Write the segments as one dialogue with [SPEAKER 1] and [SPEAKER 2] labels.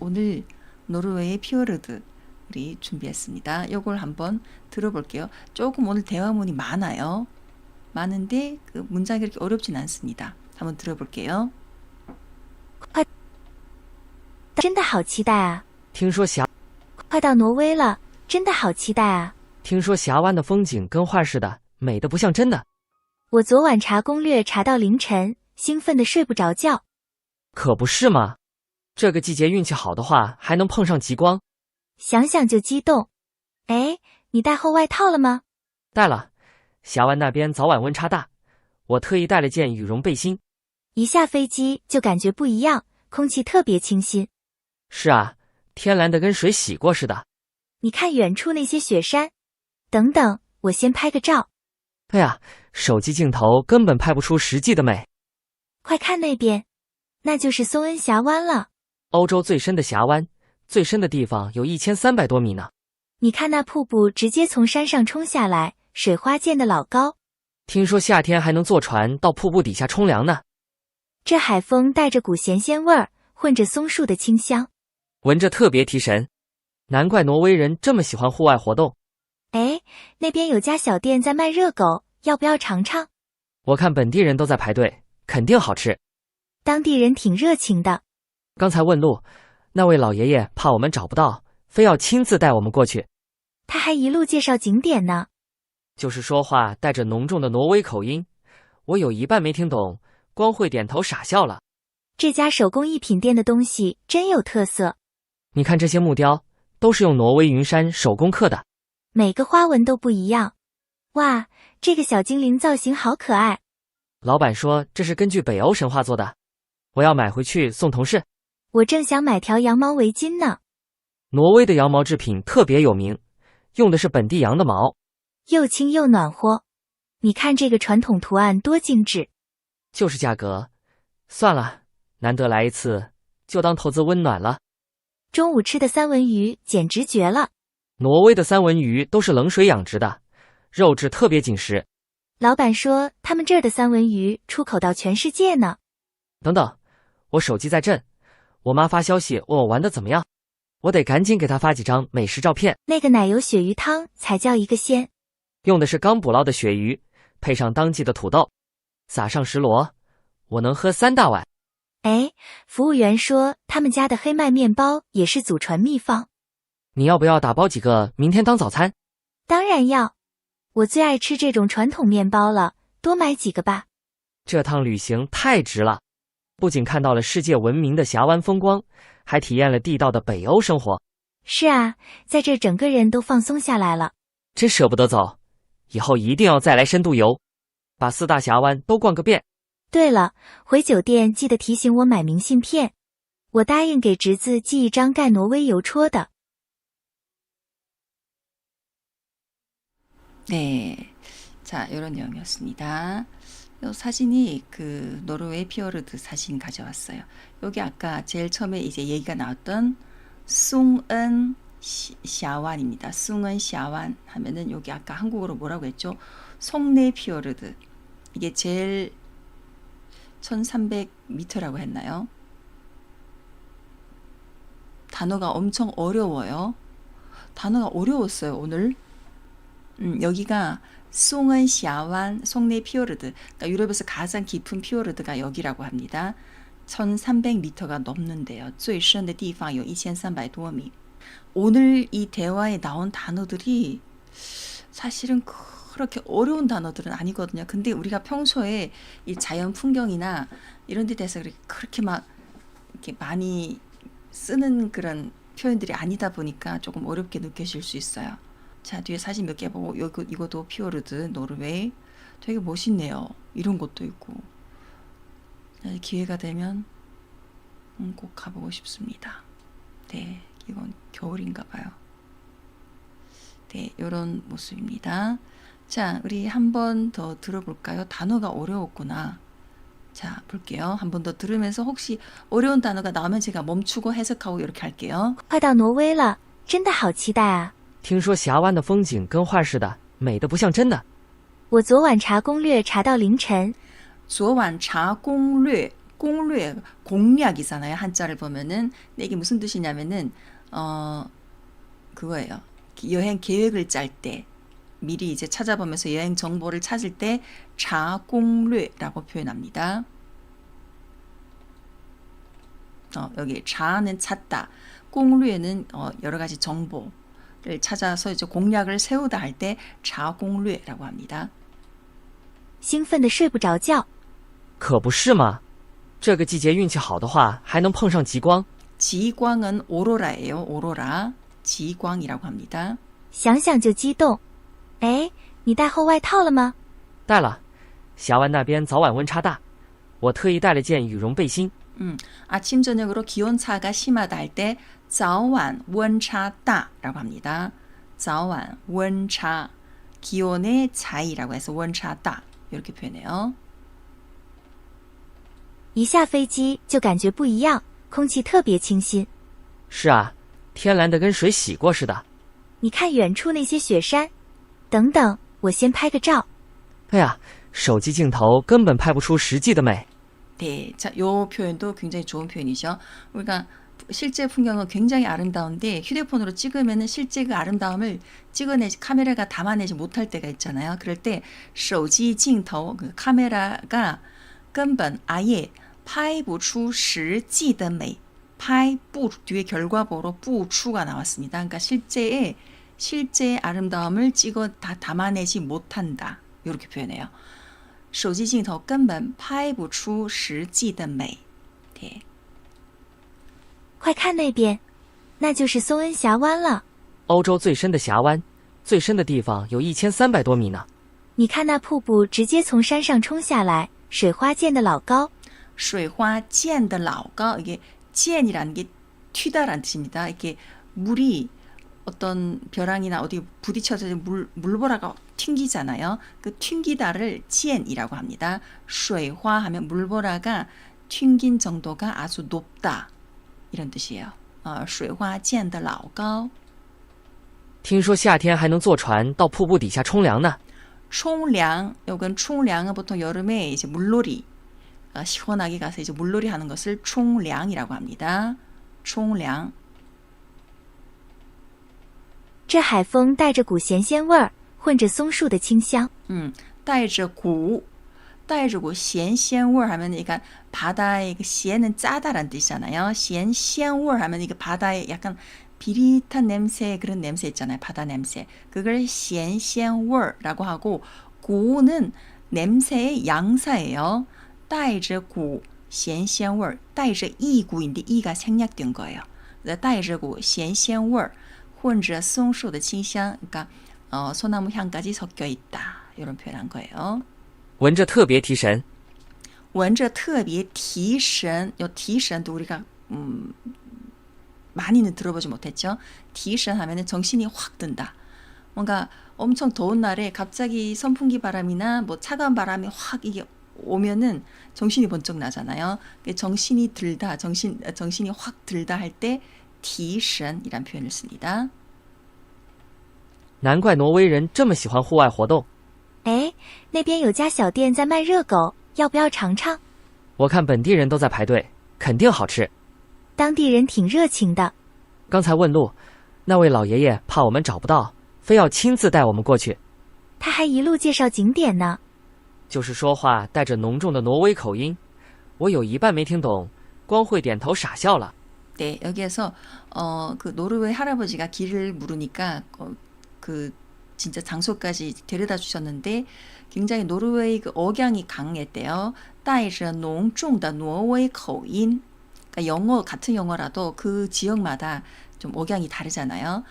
[SPEAKER 1] 오늘 노르웨이 피어르드 우리 준비했습니다. 요걸 한번 들어볼게요. 조금 오늘 대화문이 많아요. 많은데 그 문장이 그렇게 어렵진 않습니다. 한번 들어볼게요.
[SPEAKER 2] 真的好期待啊！
[SPEAKER 3] 听说峡
[SPEAKER 2] 快到挪威了，真的好期待啊！
[SPEAKER 3] 听说峡湾的风景跟画似的，美得不像真的。
[SPEAKER 2] 我昨晚查攻略查到凌晨，兴奋的睡不着觉。
[SPEAKER 3] 可不是吗？这个季节运气好的话，还能碰上极光。
[SPEAKER 2] 想想就激动。哎，你带厚外套了吗？
[SPEAKER 3] 带了，峡湾那边早晚温差大，我特意带了件羽绒背心。
[SPEAKER 2] 一下飞机就感觉不一样，空气特别清新。
[SPEAKER 3] 是啊，天蓝得跟水洗过似的。
[SPEAKER 2] 你看远处那些雪山。等等，我先拍个照。
[SPEAKER 3] 哎呀，手机镜头根本拍不出实际的美。
[SPEAKER 2] 快看那边，那就是松恩峡湾了。
[SPEAKER 3] 欧洲最深的峡湾，最深的地方有1300多米呢。
[SPEAKER 2] 你看那瀑布直接从山上冲下来，水花溅得老高。
[SPEAKER 3] 听说夏天还能坐船到瀑布底下冲凉呢。
[SPEAKER 2] 这海风带着股咸鲜味儿，混着松树的清香，
[SPEAKER 3] 闻着特别提神。难怪挪威人这么喜欢户外活动。
[SPEAKER 2] 哎，那边有家小店在卖热狗，要不要尝尝？
[SPEAKER 3] 我看本地人都在排队，肯定好吃。
[SPEAKER 2] 当地人挺热情的。
[SPEAKER 3] 刚才问路，那位老爷爷怕我们找不到，非要亲自带我们过去。
[SPEAKER 2] 他还一路介绍景点呢。
[SPEAKER 3] 就是说话带着浓重的挪威口音，我有一半没听懂，光会点头傻笑了。
[SPEAKER 2] 这家手工艺品店的东西真有特色。
[SPEAKER 3] 你看这些木雕，都是用挪威云杉手工刻的。
[SPEAKER 2] 每个花纹都不一样。哇，这个小精灵造型好可爱。
[SPEAKER 3] 老板说这是根据北欧神话做的，我要买回去送同事。
[SPEAKER 2] 我正想买条羊毛围巾呢。
[SPEAKER 3] 挪威的羊毛制品特别有名，用的是本地羊的毛，
[SPEAKER 2] 又轻又暖和。你看这个传统图案多精致。
[SPEAKER 3] 就是价格，算了，难得来一次，就当投资温暖了。
[SPEAKER 2] 中午吃的三文鱼简直绝了。
[SPEAKER 3] 挪威的三文鱼都是冷水养殖的，肉质特别紧实。
[SPEAKER 2] 老板说他们这儿的三文鱼出口到全世界呢。
[SPEAKER 3] 等等，我手机在震，我妈发消息问我玩得怎么样，我得赶紧给她发几张美食照片。
[SPEAKER 2] 那个奶油鳕鱼汤才叫一个鲜。
[SPEAKER 3] 用的是刚捕捞的鳕鱼，配上当季的土豆，撒上石螺，我能喝3大碗。
[SPEAKER 2] 哎，服务员说他们家的黑麦面包也是祖传秘方。
[SPEAKER 3] 你要不要打包几个明天当早餐？
[SPEAKER 2] 当然要，我最爱吃这种传统面包了，多买几个吧。
[SPEAKER 3] 这趟旅行太值了，不仅看到了世界闻名的峡湾风光，还体验了地道的北欧生活。
[SPEAKER 2] 是啊，在这整个人都放松下来了。
[SPEAKER 3] 真舍不得走，以后一定要再来深度游，把4大峡湾都逛个遍。
[SPEAKER 2] 对了，回酒店记得提醒我买明信片，我答应给侄子寄一张盖挪威邮戳的。
[SPEAKER 1] 네, 자, 이런 내용이었습니다. 이 사진이 그 노르웨이 피어르드 사진 가져왔어요. 여기 아까 제일 처음에 이제 얘기가 나왔던 숭은 샤완입니다. 숭은 샤완 하면은 여기 아까 한국어로 뭐라고 했죠? 송내 피어르드. 이게 제일 1300m라고 했나요? 단어가 엄청 어려워요. 단어가 어려웠어요, 오늘. 여기가 숭은 샤완 송내 피오르드, 그러니까 유럽에서 가장 깊은 피오르드가 여기라고 합니다. 1300m가 넘는데요. 最深的地方有1300多米. 오늘 이 대화에 나온 단어들이 사실은 그렇게 어려운 단어들은 아니거든요. 근데 우리가 평소에 이 자연 풍경이나 이런 데 대해서 그렇게 막 이렇게 많이 쓰는 그런 표현들이 아니다 보니까 조금 어렵게 느껴질 수 있어요. 자, 뒤에 사진 몇 개 보고 이것도 피오르드 노르웨이 되게 멋있네요. 이런 것도 있고. 기회가 되면 꼭 가보고 싶습니다. 네, 이건 겨울인가 봐요. 네, 이런 모습입니다. 자, 우리 한 번 더 들어볼까요? 단어가 어려웠구나. 자, 볼게요. 한 번 더 들으면서 혹시 어려운 단어가 나오면 제가 멈추고 해석하고 이렇게 할게요.
[SPEAKER 2] 快到挪威了，真的好期待啊！
[SPEAKER 3] 听说峡湾的风景跟画似的，美得不像真的。
[SPEAKER 2] 我昨晚查攻略查到凌晨。
[SPEAKER 1] 昨晚查攻略攻略, 공략이잖아요. 한자를 보면은. 근데 이게 무슨 뜻이냐면은, 그거예요. 여행 계획을 짤 때, 미리 이제 찾아보면서 여행 정보를 찾을 때, 자공略라고 표현합니다. 여기 자는 찾다, 공略는 여러 가지 정보를 찾아서 이제 공략을 세우다 할 때 자공略라고 합니다.
[SPEAKER 2] 兴奋的睡不着觉。
[SPEAKER 3] 可不是嘛，这个季节运气好的话，还能碰上极光。
[SPEAKER 1] 极光은 오로라예요. 오로라.极光이라고 합니다.
[SPEAKER 2] 想想就激动。哎，你带厚外套了吗？
[SPEAKER 3] 带了，峡湾那边早晚温差大，我特意带了件羽绒背心。
[SPEAKER 1] 아침 저녁으로 기온차가 심하다 할 때早晚 温差大라고 합니다. 早晚 温差, 기온의 차이라고 해서 温差大 이렇게 표현해요.
[SPEAKER 2] 一下飞机就感觉不一样，空气特别清新。
[SPEAKER 3] 是啊，天蓝得跟水洗过似的。
[SPEAKER 2] 你看远处那些雪山，等等，我先拍个照。
[SPEAKER 3] 哎呀，手机镜头根本拍不出实际的美。
[SPEAKER 1] 네, 자, 요 표현도 굉장히 좋은 표현이죠. 우리가 실제 풍경은 굉장히 아름다운데 휴대폰으로 찍으면 실제 그 아름다움을 찍어내지, 카메라가 담아내지 못할 때가 있잖아요. 그럴 때 手机镜头, 그 카메라가 根本 아예 拍不出实际的美, 拍不 뒤에 결과보로 不出가 나왔습니다. 그러니까 실제 아름다움을 찍어 다 담아내지 못한다. 이렇게 표현해요. 手机镜头根本拍不出实际的美。对，
[SPEAKER 2] 快看那边，那就是松恩峡湾了。
[SPEAKER 3] 欧洲最深的峡湾，最深的地方有1300多米呢。
[SPEAKER 2] 你看那瀑布直接从山上冲下来，水花溅得老高。
[SPEAKER 1] 水花溅得老高. 이게 溅이라는 게 튀다라는 뜻입니다. 이게 물이 어떤 벼랑이나 어디 부딪혀서 물보라가 튕기잖아요. 그 튕기다를 溅이라고 합니다. 水花 하면 물보라가 튕긴 정도가 아주 높다. 이런 뜻이에요. 水花溅得老高.
[SPEAKER 3] 听说夏天还能坐船到瀑布底下冲凉呢。
[SPEAKER 1] 총량, 요건 총량은 보통 여름에 이제 물놀이, 시원하게 가서 이제 물놀이 하는 것을 총량이라고 합니다. 총량.
[SPEAKER 2] 这海风带着股咸鲜味儿，混着松树的清香。
[SPEAKER 1] 带着股 咸鲜味 하면 그러니까 바다의 그咸은 짜다라는 뜻이잖아요. 咸鲜味 하면 이게 바다의 약간 비릿한 냄새, 그런 냄새 있잖아요. 바다 냄새. 그걸 咸鲜味라고 하고, 구는 냄새의 양사예요. 带着股咸鲜味, 带着一股인데 이가 생략된 거예요. 带着股咸鲜味混着松树的清香, 그러니까 소나무 향까지 섞여 있다. 이런 표현한 거예요.
[SPEAKER 3] 闻着特别提神。
[SPEAKER 1] 闻着特别提神. 요提神도 우리가 많이는 들어보지 못했죠.提神 하면은 정신이 확 든다. 뭔가 엄청 더운 날에 갑자기 선풍기 바람이나 뭐 차가운 바람이 확 이게 오면은 정신이 번쩍 나잖아요. 정신이 들다, 정신이 확 들다 할 때 提神이란 표현을 씁니다.
[SPEAKER 3] 难怪挪威人这么喜欢户外活动。
[SPEAKER 2] 哎，那边有家小店在卖热狗，要不要尝尝？
[SPEAKER 3] 我看本地人都在排队，肯定好吃。
[SPEAKER 2] 当地人挺热情的。
[SPEAKER 3] 刚才问路，那位老爷爷怕我们找不到，非要亲自带我们过去。
[SPEAKER 2] 他还一路介绍景点呢。
[SPEAKER 3] 就是说话带着浓重的挪威口音，我有一半没听懂，光会点头傻笑了。
[SPEAKER 1] 네, 여기에서 그 노르웨이 할아버지가 길을 물으니까 그 진짜 장소까지 데려다 주셨는데 굉장히 노르웨이 그 억양이 강했대요. 带着浓重的挪威口音. 그러니까 영어 같은 영어라도 그 지역마다 좀 억양이 다르잖아요.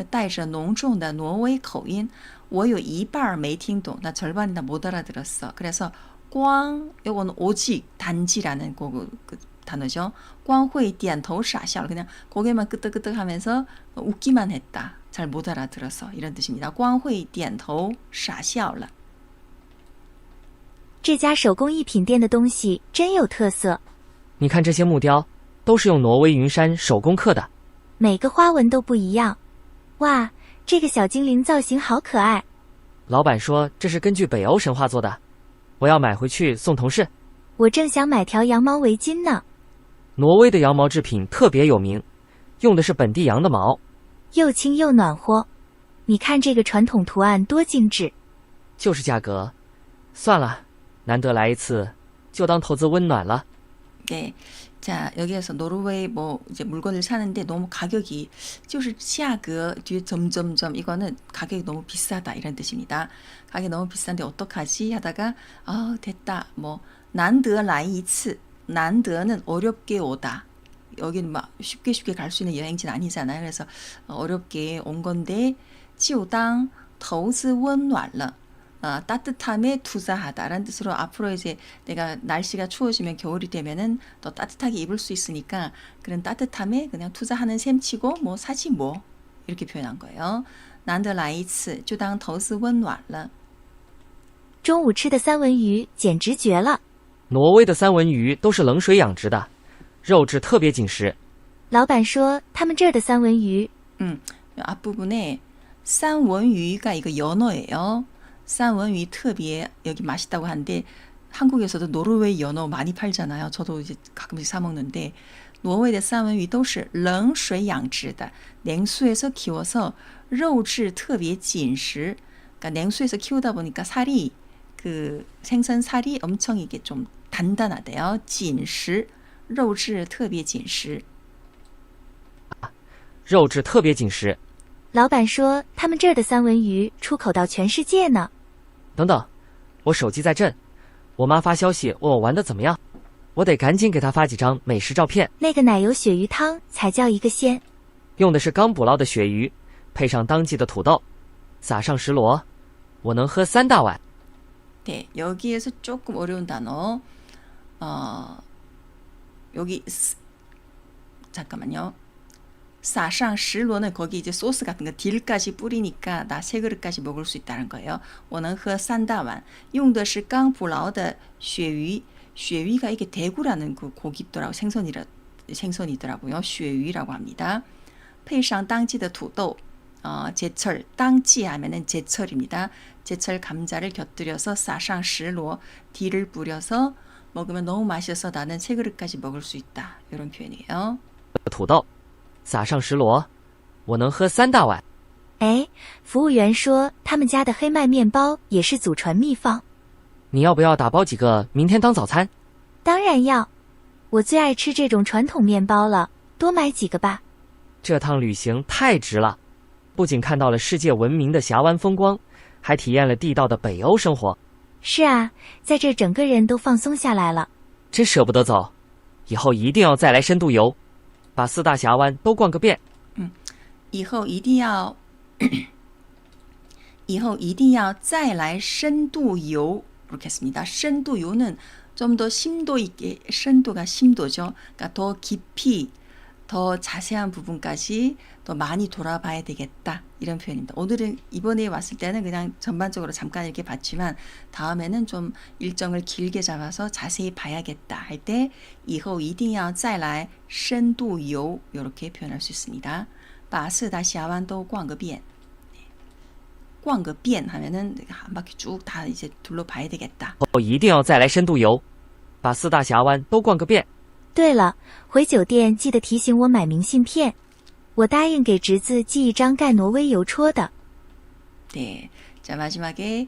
[SPEAKER 1] 带着浓重的挪威口音. 我有一半没听懂. 나 절반이나 못 알아들었어. 그래서 꽝, 요거는 오직, 단지라는 그 단어죠. 光会点头傻笑. 그냥 고개만 끄덕끄덕 하면서 웃기만 했다. 잘 못 알아들어서 이런 뜻입니다. 光会点头傻笑了.
[SPEAKER 2] 这家手工艺品店的东西真有特色。
[SPEAKER 3] 你看这些木雕，都是用挪威云杉手工刻的，
[SPEAKER 2] 每个花纹都不一样。哇，这个小精灵造型好可爱。
[SPEAKER 3] 老板说这是根据北欧神话做的，我要买回去送同事。
[SPEAKER 2] 我正想买条羊毛围巾呢。
[SPEAKER 3] 挪威的羊毛制品特别有名，用的是本地羊的毛，
[SPEAKER 2] 又轻又暖和。你看这个传统图案多精致。
[SPEAKER 3] 就是价格。算了，难得来一次，就当投资温暖了。
[SPEAKER 1] 네. 자, 여기에서 노르웨이 뭐 이제 물건을 사는데 너무 가격이 就是价格 뒤에 점점점 이거는 가격이 너무 비싸다 이런 뜻입니다. 가격이 너무 비싼데 어떡하지 하다가 됐다. 뭐 난더 라이츠. 난더는 어렵게 오다. 여기는 막 쉽게 갈 수 있는 여행지는 아니잖아요. 그래서 어렵게 온 건데 就当投资温暖了. 따뜻함에 투자하다라는 뜻으로 앞으로 이제 내가 날씨가 추워지면 겨울이 되면은 더 따뜻하게 입을 수 있으니까 그런 따뜻함에 그냥 투자하는 셈치고 뭐 사지 뭐 이렇게 표현한 거예요. 难得来一次就当投资温暖了。
[SPEAKER 2] 中午吃的三文鱼简直绝了。
[SPEAKER 3] 挪威的三文鱼都是冷水养殖的，肉质特别紧实。
[SPEAKER 2] 老板说他们这儿的三文鱼
[SPEAKER 1] 앞부분에 쌍원유가 이거 연어예요. 쌍원유 特别 여기 맛있다고 하는데 한국에서도 노르웨이 연어 많이 팔잖아요. 저도 이제 가끔씩 사 먹는데 노르웨이의 쌍원유 都是冷水养殖的 냉수에서 키워서 肉质特别紧实. 그러니까 냉수에서 키우다 보니까 살이 그 생선 살이 엄청 이게 좀 단단하대요. 紧实 肉质特别紧实.
[SPEAKER 3] 肉质特别紧实。
[SPEAKER 2] 老板说他们这儿的三文鱼出口到全世界呢。
[SPEAKER 3] 等等，我手机在震，我妈发消息问我玩的怎么样，我得赶紧给她发几张美食照片。
[SPEAKER 2] 那个奶油鳕鱼汤才叫一个鲜，
[SPEAKER 3] 用的是刚捕捞的鳕鱼，配上当季的土豆，撒上石螺，我能喝3大碗。
[SPEAKER 1] 네, 여기에서 조금 어려운 단어. 여기 잠깐만요. 撒上石螺는 거기 이제 소스 같은 거 딜까지 뿌리니까 나 3그릇까지 먹을 수 있다는 거예요. 我能喝3大碗. 用的是刚捕捞的鳕鱼. 鳕鱼가 이게 대구라는 그 고기 있더라고. 생선이더라고요. 鳕鱼라고 합니다. 配上当季的土豆. 제철, 땅지 하면은 제철입니다. 제철 감자를 곁들여서 撒上石螺, 딜을 뿌려서 먹으면 너무 맛있어서 나는 3그릇까지 먹을 수 있다. 이런 표현이에요.
[SPEAKER 3] 土豆，撒上石螺，我能喝3大碗。
[SPEAKER 2] 哎，服务员说他们家的黑麦面包也是祖传秘方。
[SPEAKER 3] 你要不要打包几个，明天当早餐？
[SPEAKER 2] 当然要，我最爱吃这种传统面包了，多买几个吧。
[SPEAKER 3] 这趟旅行太值了，不仅看到了世界闻名的峡湾风光，还体验了地道的北欧生活。
[SPEAKER 2] 是啊，在这整个人都放松下来了。
[SPEAKER 3] 真舍不得走，以后一定要再来深度游，把4大峡湾都逛个遍。
[SPEAKER 1] 以后一定要以后一定要再来深度游. 이렇게 했습니다. 深度游는 좀 더 심도 있게,深도가 심도죠. 그러니까 더 깊이, 더 자세한 부분까지 더 많이 돌아봐야 되겠다. 이런 표현입니다. 오늘은 이번에 왔을 때는 그냥 전반적으로 잠깐 이렇게 봤지만 다음에는 좀 일정을 길게 잡아서 자세히 봐야겠다 할 때以后一定要再来深度游 이렇게 표현할 수 있습니다. 把4大峡湾都逛个遍. 逛个遍 하면은 한 바퀴 쭉 다 이제 둘러봐야 되겠다.
[SPEAKER 3] 一定要再来深度游，把4大峡湾都逛个遍。
[SPEAKER 2] 对了，回酒店记得提醒我买明信片，我答应给侄子寄一张盖挪威邮戳的。
[SPEAKER 1] 네, 자 마지막에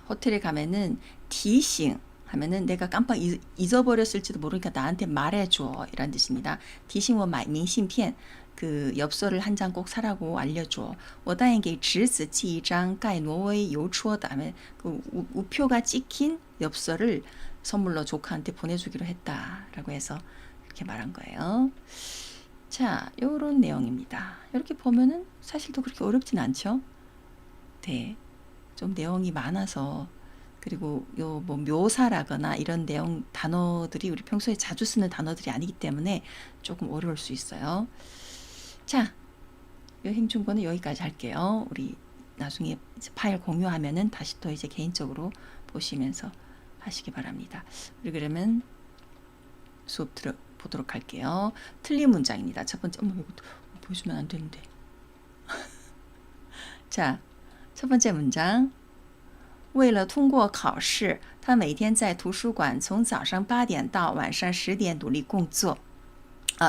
[SPEAKER 1] 호텔에 가면은 디싱 하면은 내가 깜빡 잊어버렸을지도 모르니까 나한테 말해줘 이란 뜻입니다. 디싱 我买明信片 그 엽서를 한 장 꼭 사라고 알려줘. 我答应给侄子寄一张盖挪威邮戳的 하면 그 우표가 찍힌 엽서를 선물로 조카한테 보내주기로 했다라고 해서 이렇게 말한 거예요. 자, 요런 내용입니다. 이렇게 보면은 사실 또 그렇게 어렵진 않죠. 네, 좀 내용이 많아서 그리고 요 뭐 묘사라거나 이런 내용 단어들이 우리 평소에 자주 쓰는 단어들이 아니기 때문에 조금 어려울 수 있어요. 자, 여행 중고는 여기까지 할게요. 우리 나중에 이제 파일 공유하면은 다시 또 이제 개인적으로 보시면서 하시기 바랍니다. 우리 그러면 수업 들어보도록 할게요. 틀린 문장입니다. 첫 번째, 어머, 이거 보여주면 안 되는데. 자, 첫 번째 문장. 为了通过考试，他每天在图书馆从早上8点到晚上10点努力工作，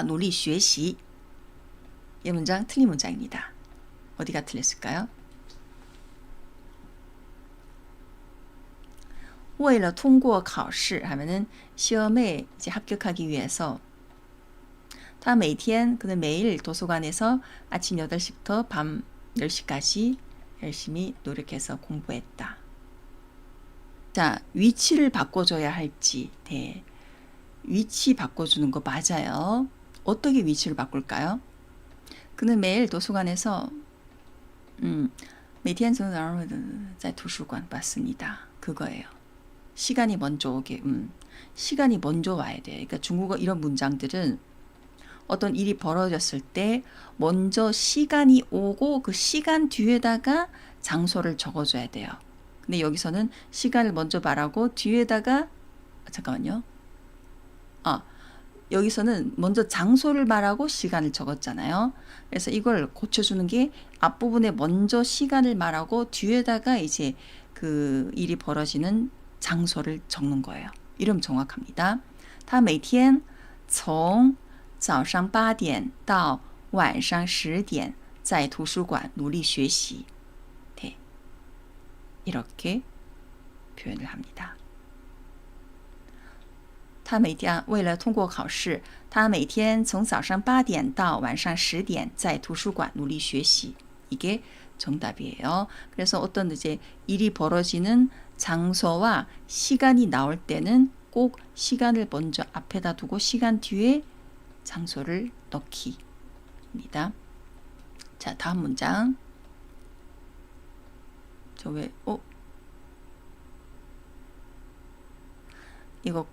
[SPEAKER 1] 努力学习。 이 문장 틀린 문장입니다. 어디가 틀렸을까요? 为了通过考试 하면은 시험에 이제 합격하기 위해서 他每天 그는 매일 도서관에서 아침 8시부터 밤 10시까지 열심히 노력해서 공부했다. 자, 위치를 바꿔줘야 할지. 네. 위치 바꿔주는 거 맞아요. 어떻게 위치를 바꿀까요? 그는 매일 도서관에서 每天从早上在图书馆 맞습니다. 그거예요. 시간이 먼저 오게. 시간이 먼저 와야 돼요. 그러니까 중국어 이런 문장들은 어떤 일이 벌어졌을 때 먼저 시간이 오고 그 시간 뒤에다가 장소를 적어줘야 돼요. 근데 여기서는 시간을 먼저 말하고 뒤에다가 잠깐만요. 여기서는 먼저 장소를 말하고 시간을 적었잖아요. 그래서 이걸 고쳐주는 게 앞부분에 먼저 시간을 말하고 뒤에다가 이제 그 일이 벌어지는 장소를 적는 거예요. 이러면 정확합니다. 他每天从早上8点到晚上10点在图书馆努力学习. 네. 이렇게 표현을 합니다. 他每天为了通过考试，他每天从早上8点到晚上10点在图书馆努力学习. 이게 정답이에요. 그래서 어떤 이제 일이 벌어지는 장소와 시간이 나올 때는 꼭 시간을 먼저 앞에다 두고 시간 뒤에 장소를 넣기입니다. 자, 다음 문장. 저 왜 이거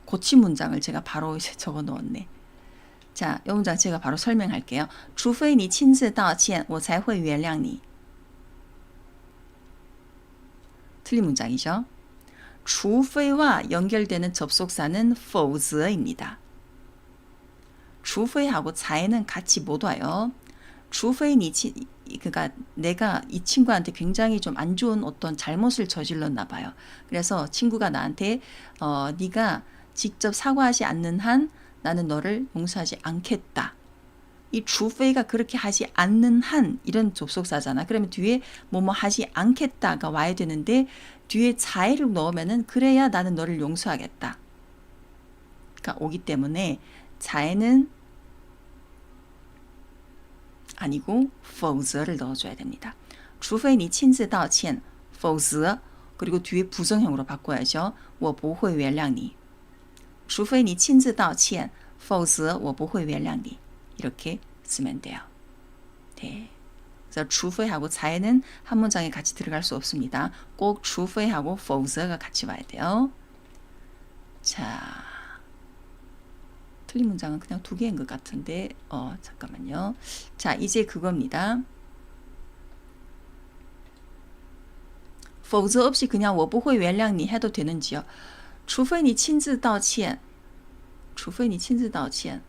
[SPEAKER 1] 고친 문장을 제가 바로 이제 적어 놓았네. 자, 이 문장 제가 바로 설명할게요. 除非你亲自道歉我才会原谅你. 틀린 문장이죠. 除非와 연결되는 접속사는 否则입니다. 除非하고 才는 같이 못 와요. 除非你 그러니까 내가 이 친구한테 굉장히 좀 안 좋은 어떤 잘못을 저질렀나 봐요. 그래서 친구가 나한테 네가 직접 사과하지 않는 한 나는 너를 용서하지 않겠다. 이 除非가 그렇게 하지 않는 한 이런 접속사잖아. 그러면 뒤에 뭐뭐 하지 않겠다가 와야 되는데 뒤에 才를 넣으면은 그래야 나는 너를 용서하겠다. 가 오기 때문에 才는 아니고 否则를 넣어줘야 됩니다. 除非你亲自道歉否则 그리고 뒤에 부정형으로 바꿔야죠. 我不会原谅你除非你亲自道歉否则我不会原谅你 이렇게 쓰면 돼요. 네. 그래서 除非하고 才는 한 문장에 같이 들어갈 수 없습니다. 꼭 除非하고 否则가 같이 와야 돼요. 자, 틀린 문장은 그냥 2개인 것 같은데 잠깐만요. 자, 이제 그겁니다. 否则 없이 그냥 我不会原谅你 해도 되는지요? 除非你亲自道歉除非你亲自道歉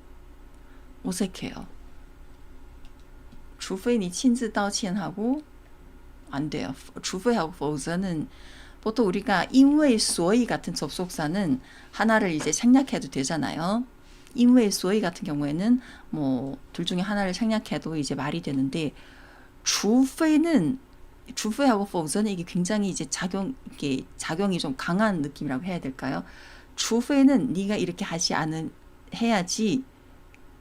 [SPEAKER 1] 어색해요. 除非你亲自道歉하고 안 돼요. 除非하고 否则는 보통 우리가 因为所以 같은 접속사는 하나를 이제 생략해도 되잖아요. 因为所以 같은 경우에는 뭐 둘 중에 하나를 생략해도 이제 말이 되는데 除非는 除非하고 否则는 이게 굉장히 이제 작용이 좀 강한 느낌이라고 해야 될까요? 除非는 네가 이렇게 하지 않은 해야지.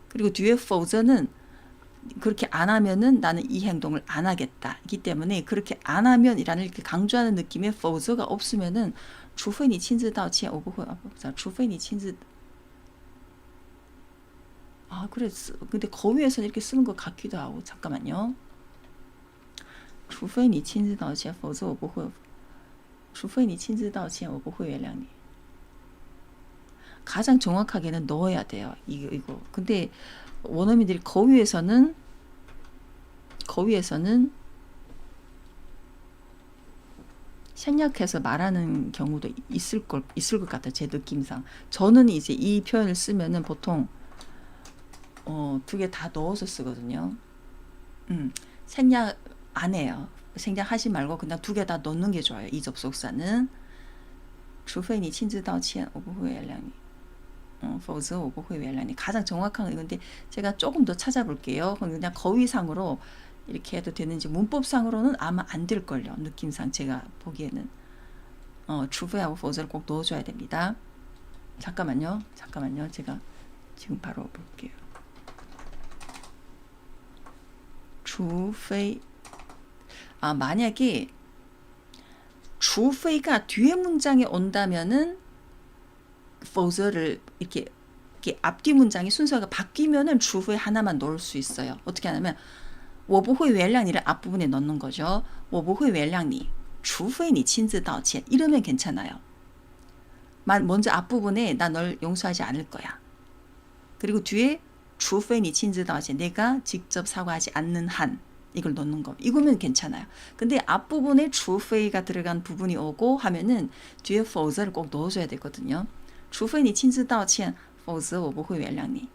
[SPEAKER 1] 그리고 뒤에 否则는 그렇게 안 하면은 나는 이 행동을 안 하겠다. 이기 때문에 그렇게 안 하면이라는 이렇게 강조하는 느낌의 否则가 없으면은 除非你亲自道歉我不会除非你亲自 그래. 근데 거위에서는 이렇게 쓰는 것 같기도 하고. 잠깐만요. 除非你亲自道歉否则我不会除非你亲自道歉我不会原谅你 가장 정확하게는 넣어야 돼요. 이거. 근데 원어민들이 거위에서는 생략해서 말하는 경우도 있을 것 같아요. 제 느낌상. 저는 이제 이 표현을 쓰면은 보통 2개 다 넣어서 쓰거든요. 생략 안 해요. 생략하지 말고 그냥 두 개 다 넣는 게 좋아요. 이 접속사는 除非你亲自道歉我不会原谅你否则我不会原谅你 가장 정확한 거 이건데 제가 조금 더 찾아볼게요. 그냥 거위상으로 이렇게 해도 되는지 문법상으로는 아마 안 될걸요. 느낌상 제가 보기에는 除非하고 否则를 꼭 넣어줘야 됩니다. 잠깐만요. 제가 지금 바로 볼게요. 除非 만약에 除非가 뒤에 문장에 온다면은 否则를 이렇게 앞뒤 문장이 순서가 바뀌면은 除非 하나만 넣을 수 있어요. 어떻게 하냐면 我不会原谅你를 앞부분에 넣는 거죠. 我不会原谅你除非你亲自道歉 이러면 괜찮아요. 먼저 앞부분에 나 널 용서하지 않을 거야. 그리고 뒤에 除非你亲自道歉 내가 직접 사과하지 않는 한 이걸 넣는 거. 이거면 괜찮아요. 근데 앞부분에 除非가 들어간 부분이 오고 하면은 뒤에 否则를 꼭 넣어줘야 되거든요. 除非你亲自道歉否则我不会原谅你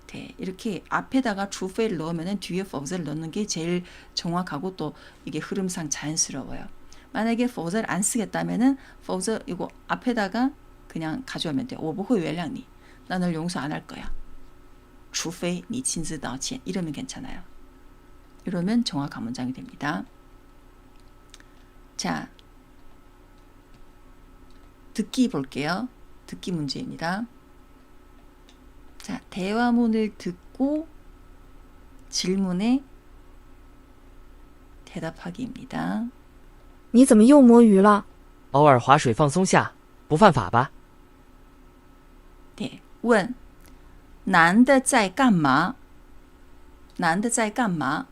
[SPEAKER 1] 네, 이렇게 앞에다가 除非를 넣으면 뒤에 否则를 넣는 게 제일 정확하고 또 이게 흐름상 자연스러워요. 만약에 否则를 안 쓰겠다면은 否则 이거 앞에다가 그냥 가져오면 돼요. 我不会原谅你 나 널 용서 안 할 거야. 除非你亲自道歉 이러면 괜찮아요. 이러면 정확한 문장이 됩니다. 자, 듣기 볼게요. 듣기 문제입니다. 자, 대화문을 듣고 질문에 대답하기입니다.
[SPEAKER 4] 你怎么又摸鱼了？
[SPEAKER 3] 偶尔划水放松下，不犯法吧？
[SPEAKER 1] 네, 问男的在干嘛?男的在干嘛?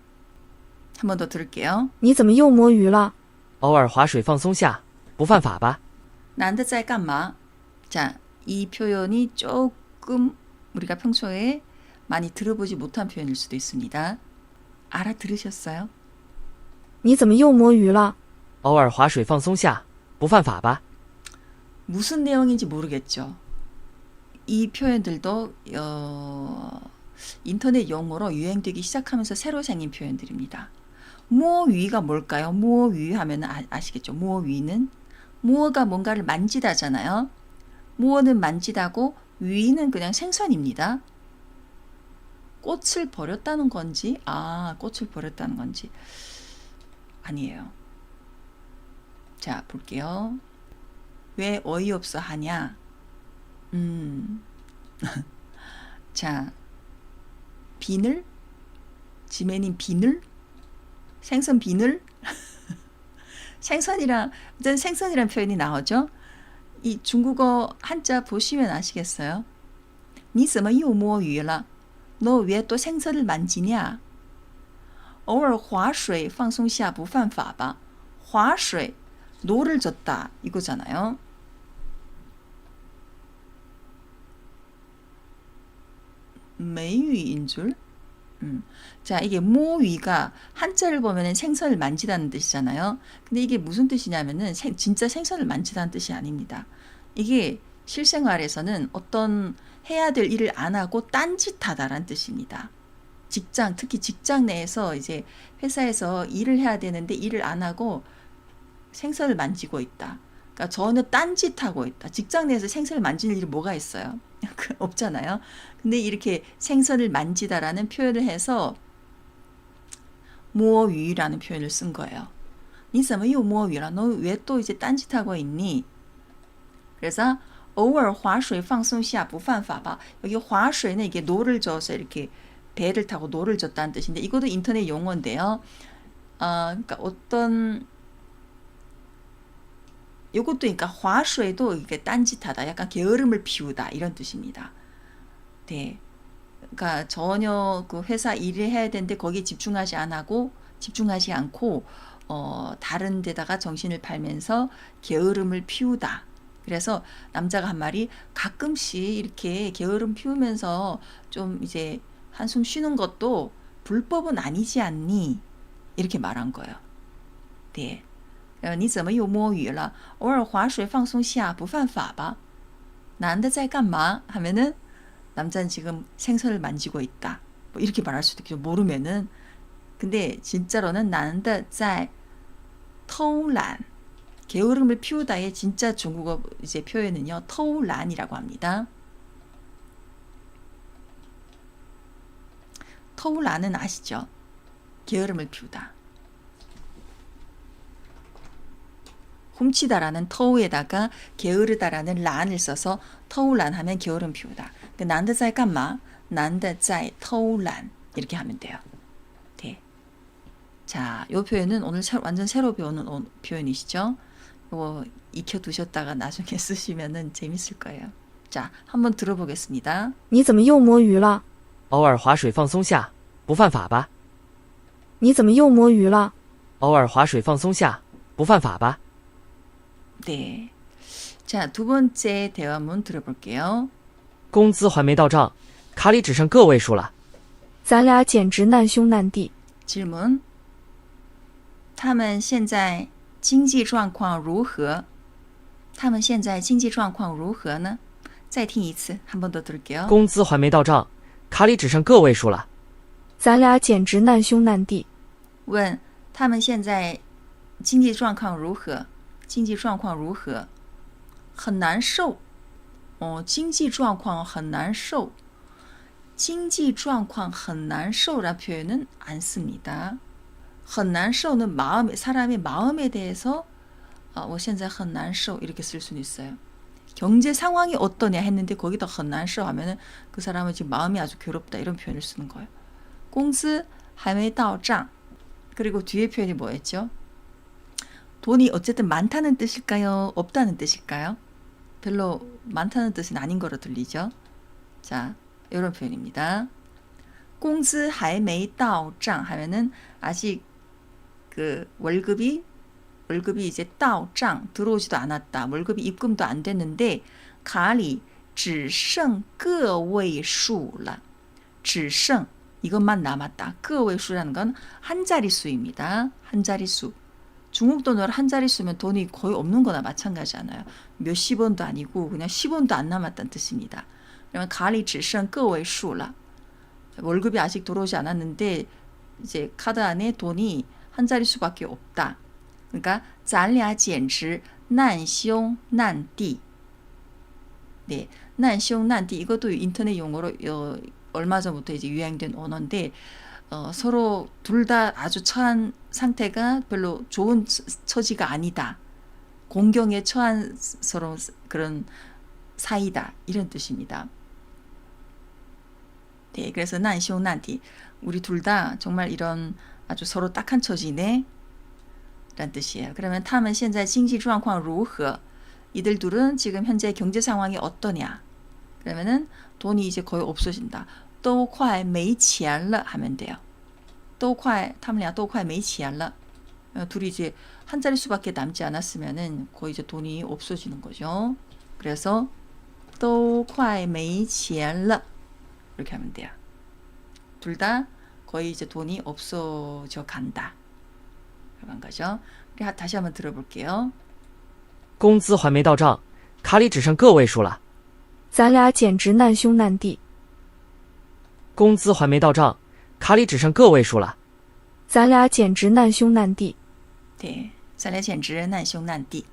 [SPEAKER 1] 한 번 더 들을게요.
[SPEAKER 4] 你怎么又摸鱼了？
[SPEAKER 3] 偶尔划水放松下，不犯法吧？
[SPEAKER 1] 男的在干嘛? 자, 이 표현이 조금 우리가 평소에 많이 들어보지 못한 표현일 수도 있습니다. 알아들으셨어요?
[SPEAKER 4] 你怎么又摸鱼了？
[SPEAKER 3] 偶尔划水放松下，不犯法吧？
[SPEAKER 1] 무슨 내용인지 모르겠죠. 이 표현들도 인터넷 용어로 유행되기 시작하면서 새로 생긴 표현들입니다. 무어위가 뭘까요? 무어위 하면 아시겠죠? 무어위는 무어가 뭔가를 만지다잖아요. 무어는 만지다고 위는 그냥 생선입니다. 꽃을 버렸다는 건지 꽃을 버렸다는 건지 아니에요. 자, 볼게요. 왜 어이없어 하냐? 자, 비늘? 지맨인 비늘? 생선 비늘? 생선이란 표현이 나오죠? 이 중국어 한자 보시면 아시겠어요? 你怎么又摸鱼了? 너 왜 또 생선을 만지냐? 偶尔划水放松下不犯法吧? 划水 노를 젓다 이거잖아요. 매위인 줄? 자, 이게 모위가 한자를 보면 생선을 만지다는 뜻이잖아요. 근데 이게 무슨 뜻이냐면은 진짜 생선을 만지다는 뜻이 아닙니다. 이게 실생활에서는 어떤 해야 될 일을 안 하고 딴짓하다라는 뜻입니다. 특히 직장 내에서 이제 회사에서 일을 해야 되는데 일을 안 하고 생선을 만지고 있다. 그러니까 저는 딴짓하고 있다. 직장 내에서 생선을 만지는 일이 뭐가 있어요? 없잖아요. 근데 이렇게 생선을 만지다라는 표현을 해서 모어위라는 표현을 쓴 거예요. 你怎么又摸鱼了? 너 왜 또 이제 딴짓하고 있니? 그래서 偶尔划水放松下不犯法吧? 여기 划水는 이게 노를 져서 이렇게 배를 타고 노를 졌다는 뜻인데 이것도 인터넷 용어인데요. 그러니까 어떤 요것도 그러니까 划水도 이게 딴짓하다, 약간 게으름을 피우다 이런 뜻입니다. 네, 그러니까 전혀 그 회사 일을 해야 되는데 거기에 집중하지 않고 다른 데다가 정신을 팔면서 게으름을 피우다. 그래서 남자가 한 말이 가끔씩 이렇게 게으름 피우면서 좀 이제 한숨 쉬는 것도 불법은 아니지 않니? 이렇게 말한 거예요. 네. 你怎么又摸鱼了? 偶尔划水放松下不犯法吧? 男的在干嘛? 하면은 남자는 지금 생선을 만지고 있다. 뭐 이렇게 말할 수도 있겠죠. 모르면은. 근데 진짜로는 男的在 터우란. 게으름을 피우다의 진짜 중국어 이제 표현은요. 터우란이라고 합니다. 터우란은 아시죠? 게으름을 피우다. 훔치다라는 터우에다가 게으르다라는 란을 써서 터우란 하면 게으름 피우다. 그 난드자이 깐마? 난드자이 터우란 이렇게 하면 돼요. 네. 자, 이 표현은 오늘 완전 새로 배우는 표현이시죠? 이거 익혀두셨다가 나중에 쓰시면은 재밌을 거예요. 자, 한번 들어보겠습니다.
[SPEAKER 4] 你怎么又摸鱼了？
[SPEAKER 3] 偶尔划水放松下，不犯法吧？
[SPEAKER 4] 你怎么又摸鱼了？
[SPEAKER 3] 偶尔划水放松下，不犯法吧？
[SPEAKER 1] 네. 자, 두 번째 대화문 들어볼게요.
[SPEAKER 3] 工资还没到账，卡里只剩个位数了。
[SPEAKER 4] 咱俩简直难兄难弟。
[SPEAKER 1] 질문. 他们现在经济状况如何?他们现在经济状况如何呢?再听一次, 한 번 더 들을게요.
[SPEAKER 3] 工资还没到账，卡里只剩个位数了。
[SPEAKER 4] 咱俩简直难兄难弟。
[SPEAKER 1] 问他们现在经济状况如何?经济状况如何?很难受. 经济状况很难受. 经济状况很难受라는 표현은 안 씁니다. 很难受는 사람의 마음에 대해서 我现在很难受 이렇게 쓸 수는 있어요. 경제 상황이 어떠냐 했는데 거기다 很难受 하면은 그 사람은 지금 마음이 아주 괴롭다 이런 표현을 쓰는 거예요. 工资还没到账. 그리고 뒤에 표현이 뭐였죠? 돈이 어쨌든 많다는 뜻일까요? 없다는 뜻일까요? 별로 많다는 뜻은 아닌 거로 들리죠? 자, 이런 표현입니다. 工资还没到账 하면은 아직 그 월급이 이제 到账 들어오지도 않았다. 월급이 입금도 안 됐는데 卡里只剩个位数了. 只剩 이것만 남았다. 个位数라는 건 한 자릿수입니다. 한 자릿수. 중국 돈으로 한 자릿수면 돈이 거의 없는 거나 마찬가지잖아요. 몇십 원도 아니고 그냥 10원도 안 남았다는 뜻입니다. 그러면 卡里只剩个位数了. 월급이 아직 들어오지 않았는데 이제 카드 안에 돈이 한 자릿수밖에 없다. 그러니까 咱俩简直难兄难弟. 네, 难兄难弟 이것도 인터넷 용어로 얼마 전부터 이제 유행된 언어인데 서로 둘 다 아주 처한 상태가 별로 좋은 처지가 아니다. 공경에 처한 서로 그런 사이다. 이런 뜻입니다. 네, 그래서 难兄难弟 우리 둘 다 정말 이런 아주 서로 딱한 처지네 라는 뜻이에요. 그러면 他们现在经济状况如何? 이들 둘은 지금 현재 경제 상황이 어떠냐? 그러면은 돈이 이제 거의 없어진다. 都快没钱了 하면 돼요. 都快他们俩都快没钱了. 둘이 이제 한 자릿수밖에 남지 않았으면은 거의 이제 돈이 없어지는 거죠. 그래서 都快没钱了 이렇게 하면 돼요. 둘 다 거의 이제 돈이 없어져 간다. 그런 거죠. 우리 다시 한번 들어볼게요.
[SPEAKER 3] 工资还没到账，卡里只剩个位数了。
[SPEAKER 4] 咱俩简直难兄难弟。
[SPEAKER 3] 工资还没到账，卡里只剩个位数了。
[SPEAKER 4] 咱俩简直难兄难弟。
[SPEAKER 1] 네, 咱俩简直难兄难弟.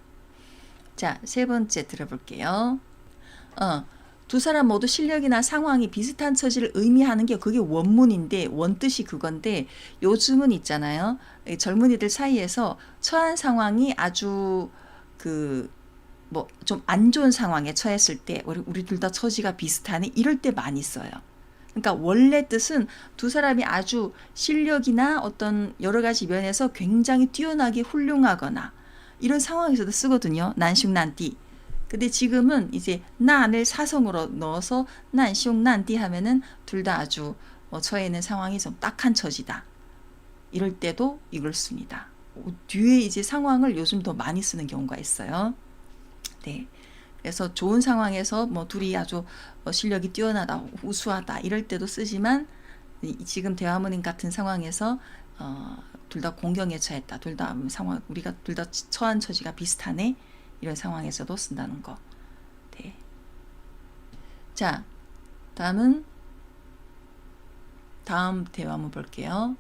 [SPEAKER 1] 자, 세 번째 들어볼게요. 두 사람 모두 실력이나 상황이 비슷한 처지를 의미하는 게 그게 원문인데 원뜻이 그건데 요즘은 있잖아요. 젊은이들 사이에서 처한 상황이 아주 뭐 좀 안 좋은 상황에 처했을 때 우리 둘 다 처지가 비슷하네 이럴 때 많이 써요. 그러니까 원래 뜻은 두 사람이 아주 실력이나 어떤 여러 가지 면에서 굉장히 뛰어나게 훌륭하거나 이런 상황에서도 쓰거든요. 난슝난띠. 근데 지금은 이제 난을 사성으로 넣어서 난슝난띠 하면은 둘 다 아주 처해 있는 상황이 좀 딱한 처지다. 이럴 때도 이걸 씁니다. 뒤에 이제 상황을 요즘 더 많이 쓰는 경우가 있어요. 네. 그래서 좋은 상황에서 뭐 둘이 아주 실력이 뛰어나다, 우수하다 이럴 때도 쓰지만 지금 대화문인 같은 상황에서 둘 다 공경에 처했다. 둘 다 우리가 둘 다 처한 처지가 비슷하네. 이런 상황에서도 쓴다는 거. 네. 자, 다음 대화문 볼게요.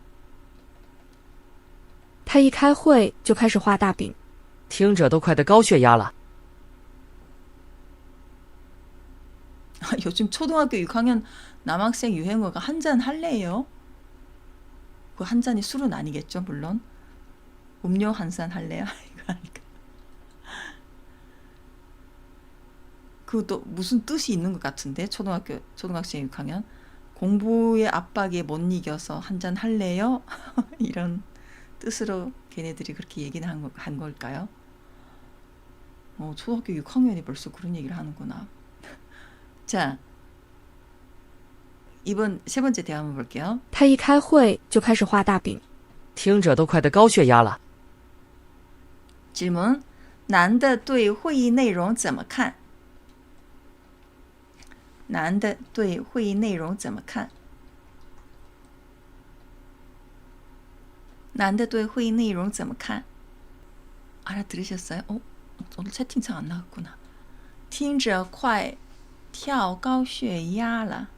[SPEAKER 4] 他一开会就开始画大饼，
[SPEAKER 3] 听着都快得高血压了。
[SPEAKER 1] 요즘 초등학교 6학년 남학생 유행어가 한 잔 할래요? 그 한 잔이 술은 아니겠죠, 물론. 음료 한 잔 할래요? 이거 아닐까? 그것도 무슨 뜻이 있는 것 같은데, 초등학생 6학년. 공부의 압박에 못 이겨서 한 잔 할래요? 이런 뜻으로 걔네들이 그렇게 얘기는 한 걸까요? 초등학교 6학년이 벌써 그런 얘기를 하는구나. 자, 이번 세 번째 대화 한번 볼게요.
[SPEAKER 4] 他一开会就开始画大饼，
[SPEAKER 3] 听着都快得高血压了。
[SPEAKER 1] 질문. 男的对会议内容怎么看？男的对会议内容怎么看？男的对会议内容怎么看？ 알아들으셨어요? 오늘 채팅창 안 나갔구나. 听着快跳高血压了.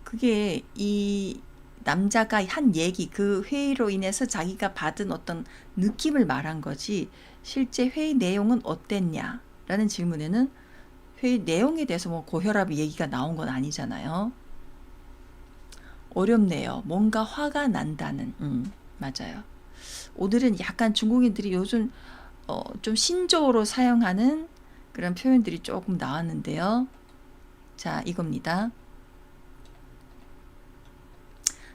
[SPEAKER 1] 그게 이 남자가 한 얘기, 그 회의로 인해서 자기가 받은 어떤 느낌을 말한 거지, 실제 회의 내용은 어땠냐? 라는 질문에는 회의 내용에 대해서 뭐 고혈압 얘기가 나온 건 아니잖아요. 어렵네요. 뭔가 화가 난다는. 맞아요. 오늘은 약간 중국인들이 요즘 좀 신조어로 사용하는 그런 표현들이 조금 나왔는데요. 자, 이겁니다.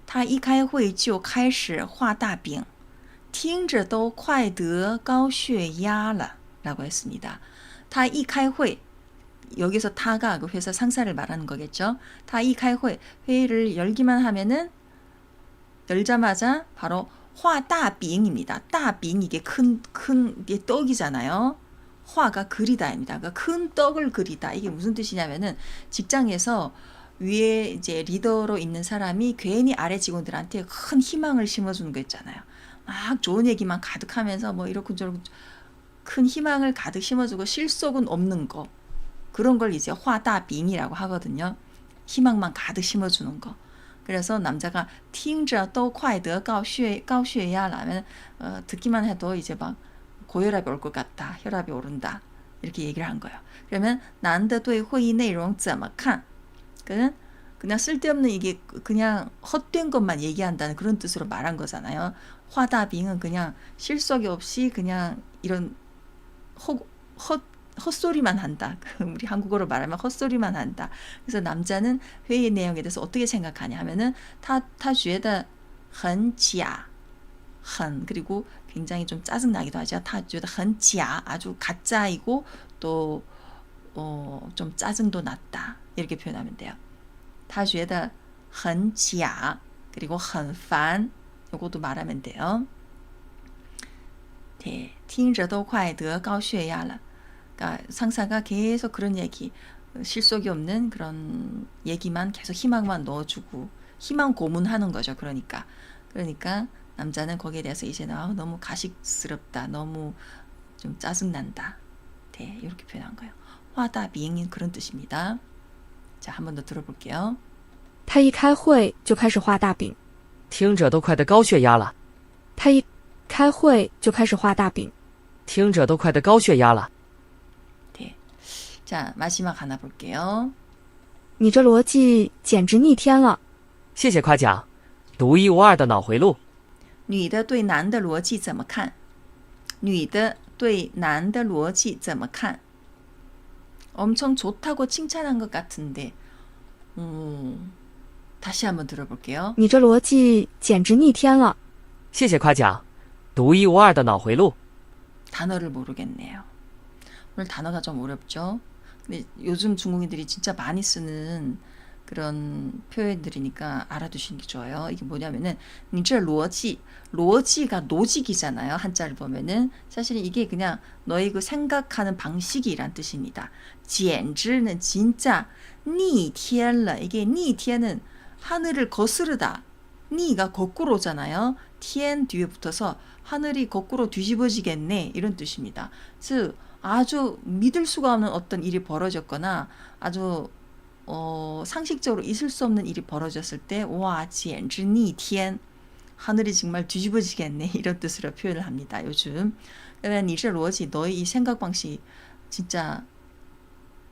[SPEAKER 1] 他一开会就开始画大饼，听着都快得高血压了 라고 했습니다. 他一开会, 여기서 타가 그 회사 상사를 말하는 거겠죠. 他一开会, 회의를 열기만 하면은 열자마자 바로 画大饼입니다. 大饼 이게 큰 이게 떡이잖아요. 화가 그리다입니다. 그러니까 큰 떡을 그리다. 이게 무슨 뜻이냐면은 직장에서 위에 이제 리더로 있는 사람이 괜히 아래 직원들한테 큰 희망을 심어주는 거 있잖아요. 막 좋은 얘기만 가득하면서 뭐 이렇고 저렇고 큰 희망을 가득 심어주고 실속은 없는 거. 그런 걸 이제 화다빙이라고 하거든요. 희망만 가득 심어주는 거. 그래서 남자가 听着都快得高血压 라면 듣기만 해도 이제 막 고혈압이 올 것 같다. 혈압이 오른다. 이렇게 얘기를 한 거예요. 그러면 男的对会议内容怎么看? 그냥 쓸데없는 이게 그냥 헛된 것만 얘기한다는 그런 뜻으로 말한 거잖아요. 화다빙은 그냥 실속이 없이 그냥 이런 헛소리만 한다. 우리 한국어로 말하면 헛소리만 한다. 그래서 남자는 회의 내용에 대해서 어떻게 생각하냐 하면은 他觉得很假 그리고 굉장히 좀 짜증나기도 하죠. 他觉得很假 아주 가짜이고 또 좀 짜증도 났다. 이렇게 표현하면 돼요. 他觉得很假 그리고 很烦 요것도 말하면 돼요. 네, 听着都快得高血压了. 그러니까 상사가 계속 그런 얘기, 실속이 없는 그런 얘기만 계속 희망만 넣어주고 희망 고문하는 거죠. 그러니까 남자는 거기에 대해서 이제 너무 가식스럽다, 너무 좀 짜증난다. 네, 이렇게 표현한 거예요. 화다빙인 그런 뜻입니다. 자, 한 번 더 들어볼게요.
[SPEAKER 4] 他一开会就开始画大饼，
[SPEAKER 3] 听着都快得高血压了。
[SPEAKER 4] 他一开会就开始画大饼，
[SPEAKER 3] 听着都快得高血压了。
[SPEAKER 1] 네. 자, 마지막 하나 볼게요.
[SPEAKER 4] 你这逻辑简直逆天了。
[SPEAKER 3] 谢谢夸奖，独一无二的脑回路。
[SPEAKER 1] 女的对男的逻辑怎么看？女的对男的逻辑怎么看？ 엄청 좋다고 칭찬한 것 같은데, 다시 한번 들어볼게요.
[SPEAKER 4] 你这逻辑简直逆天了。
[SPEAKER 3] 谢谢夸奖，独一无二的脑回路。
[SPEAKER 1] 단어를 모르겠네요. 오늘 단어가 좀 어렵죠? 근데 요즘 중국인들이 진짜 많이 쓰는 그런 표현들이니까 알아두시는 게 좋아요. 이게 뭐냐면은 你这逻辑,逻辑가 노직이잖아요. 한자를 보면은 사실은 이게 그냥 너희 그 생각하는 방식이란 뜻입니다. 简直는 진짜 逆天了. 이게 逆天은 하늘을 거스르다. 逆가 거꾸로잖아요. 天 뒤에 붙어서 하늘이 거꾸로 뒤집어지겠네 이런 뜻입니다. 즉 아주 믿을 수가 없는 어떤 일이 벌어졌거나 아주 상식적으로 있을 수 없는 일이 벌어졌을 때 와, 简直逆天 하늘이 정말 뒤집어지겠네 이런 뜻으로 표현을 합니다. 요즘. 그러면 니즈 로지 너의 이 생각 방식 진짜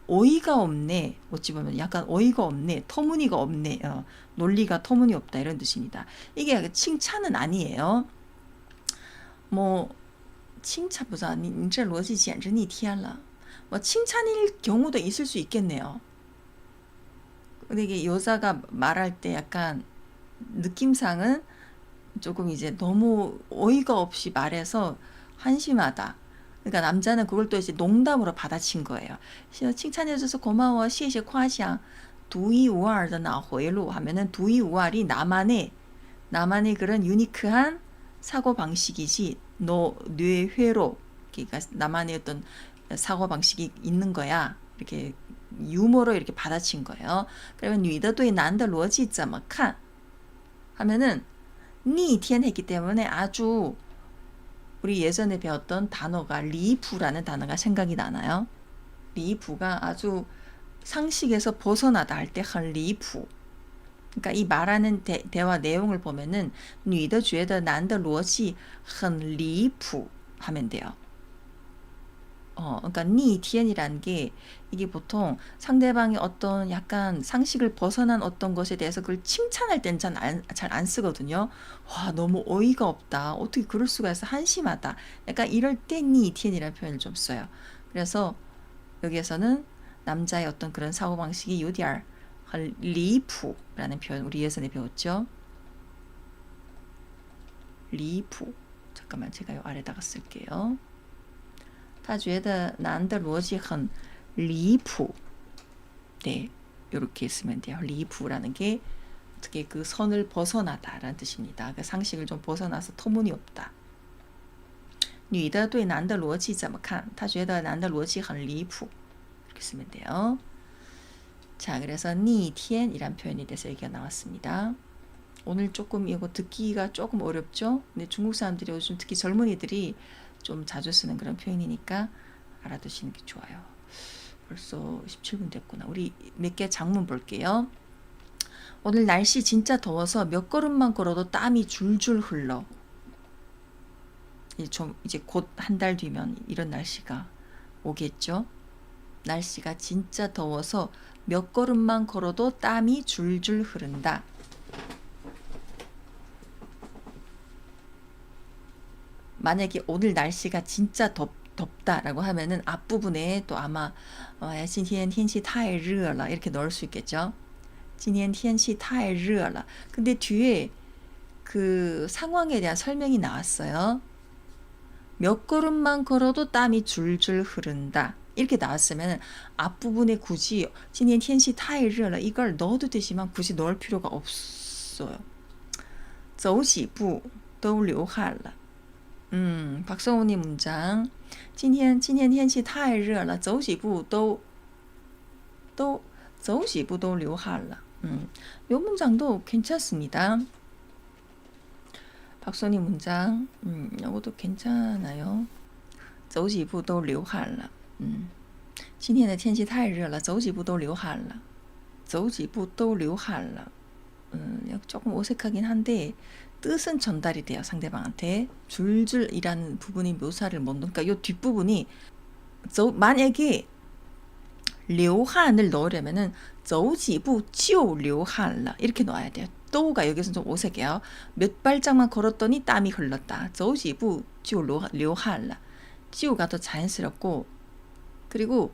[SPEAKER 1] 어이가 없네. 어찌 보면 약간 어이가 없네. 터무니가 없네. 논리가 터무니없다 이런 뜻입니다. 이게 칭찬은 아니에요. 뭐 칭찬 보자. 니즈 로지 简直逆天了. 뭐 칭찬일 경우도 있을 수 있겠네요. 근데 이게 여자가 말할 때 약간 느낌상은 조금 이제 너무 어이가 없이 말해서 한심하다. 그러니까 남자는 그걸 또 이제 농담으로 받아친 거예요. 칭찬해줘서 고마워. 谢谢夸奖. 独一无二的脑回路 하면은 独一无二이 나만의 그런 유니크한 사고 방식이지. 너 뇌회로 그러니까 나만의 어떤 사고 방식이 있는 거야. 이렇게 유머로 이렇게 받아친 거예요. 그러면 女的对男的逻辑怎么看 하면은 逆天했기 때문에 아주 우리 예전에 배웠던 단어가 리푸라는 단어가 생각이 나나요? 리푸가 아주 상식에서 벗어나다 할 때很离谱. 그러니까 이 말하는 대화 내용을 보면은 女的觉得男的逻辑很离谱 하면 돼요. 그러니까 니티엔이라는 게 이게 보통 상대방이 어떤 약간 상식을 벗어난 어떤 것에 대해서 그걸 칭찬할 땐 잘 안 쓰거든요. 와, 너무 어이가 없다. 어떻게 그럴 수가 있어. 한심하다. 약간 이럴 때 니티엔이라는 표현을 좀 써요. 그래서 여기에서는 남자의 어떤 그런 사고방식이 요디알 리푸라는 표현 우리 예전에 배웠죠. 리푸. 잠깐만 제가 요 아래다가 쓸게요. 他觉得男的逻辑很离谱. 네, 이렇게 쓰면 돼요. 리푸라는 게 어떻게 그 선을 벗어나다라는 뜻입니다. 그 상식을 좀 벗어나서 터무니없다. 女的对男的逻辑怎么看?他觉得男的逻辑很离谱. 이렇게 쓰면 돼요. 자, 그래서 逆天이란 표현에 대해서 얘기가 나왔습니다. 오늘 조금 이거 듣기가 조금 어렵죠? 근데 중국 사람들이 요즘 특히 젊은이들이 좀 자주 쓰는 그런 표현이니까 알아두시는 게 좋아요. 벌써 17분 됐구나. 우리 몇 개 장문 볼게요. 오늘 날씨 진짜 더워서 몇 걸음만 걸어도 땀이 줄줄 흘러. 이제 곧 한 달 뒤면 이런 날씨가 오겠죠. 날씨가 진짜 더워서 몇 걸음만 걸어도 땀이 줄줄 흐른다. 만약에 오늘 날씨가 진짜 덥다라고 하면은 앞부분에 또 아마 今天天气太热了 이렇게 넣을 수 있겠죠. 今天天气太热了. 근데 뒤에 그 상황에 대한 설명이 나왔어요. 몇 걸음만 걸어도 땀이 줄줄 흐른다. 이렇게 나왔으면 앞부분에 굳이 今天天气太热了 이걸 넣어도 되지만 굳이 넣을 필요가 없어요. 走几步都流汗了. 박성훈님 문장. 今天天气太热了走几步都流汗了. 요 문장도 괜찮습니다. 박성훈님 문장. 요것도 괜찮아요. 走几步都流汗了. 今天的天气太热了走几步都流汗了. 走几步都流汗了. 조금 어색하긴 한데 뜻은 전달이 돼요. 상대방한테. 줄줄이라는 부분이 묘사를 못 넣으니까 이 뒷부분이 만약에 流汗을 넣으려면은 走几步就流汗了 이렇게 넣어야 돼요. 또가 여기서 좀 어색해요. 몇 발짝만 걸었더니 땀이 흘렀다. 走几步就流汗了. 就가 더 자연스럽고 그리고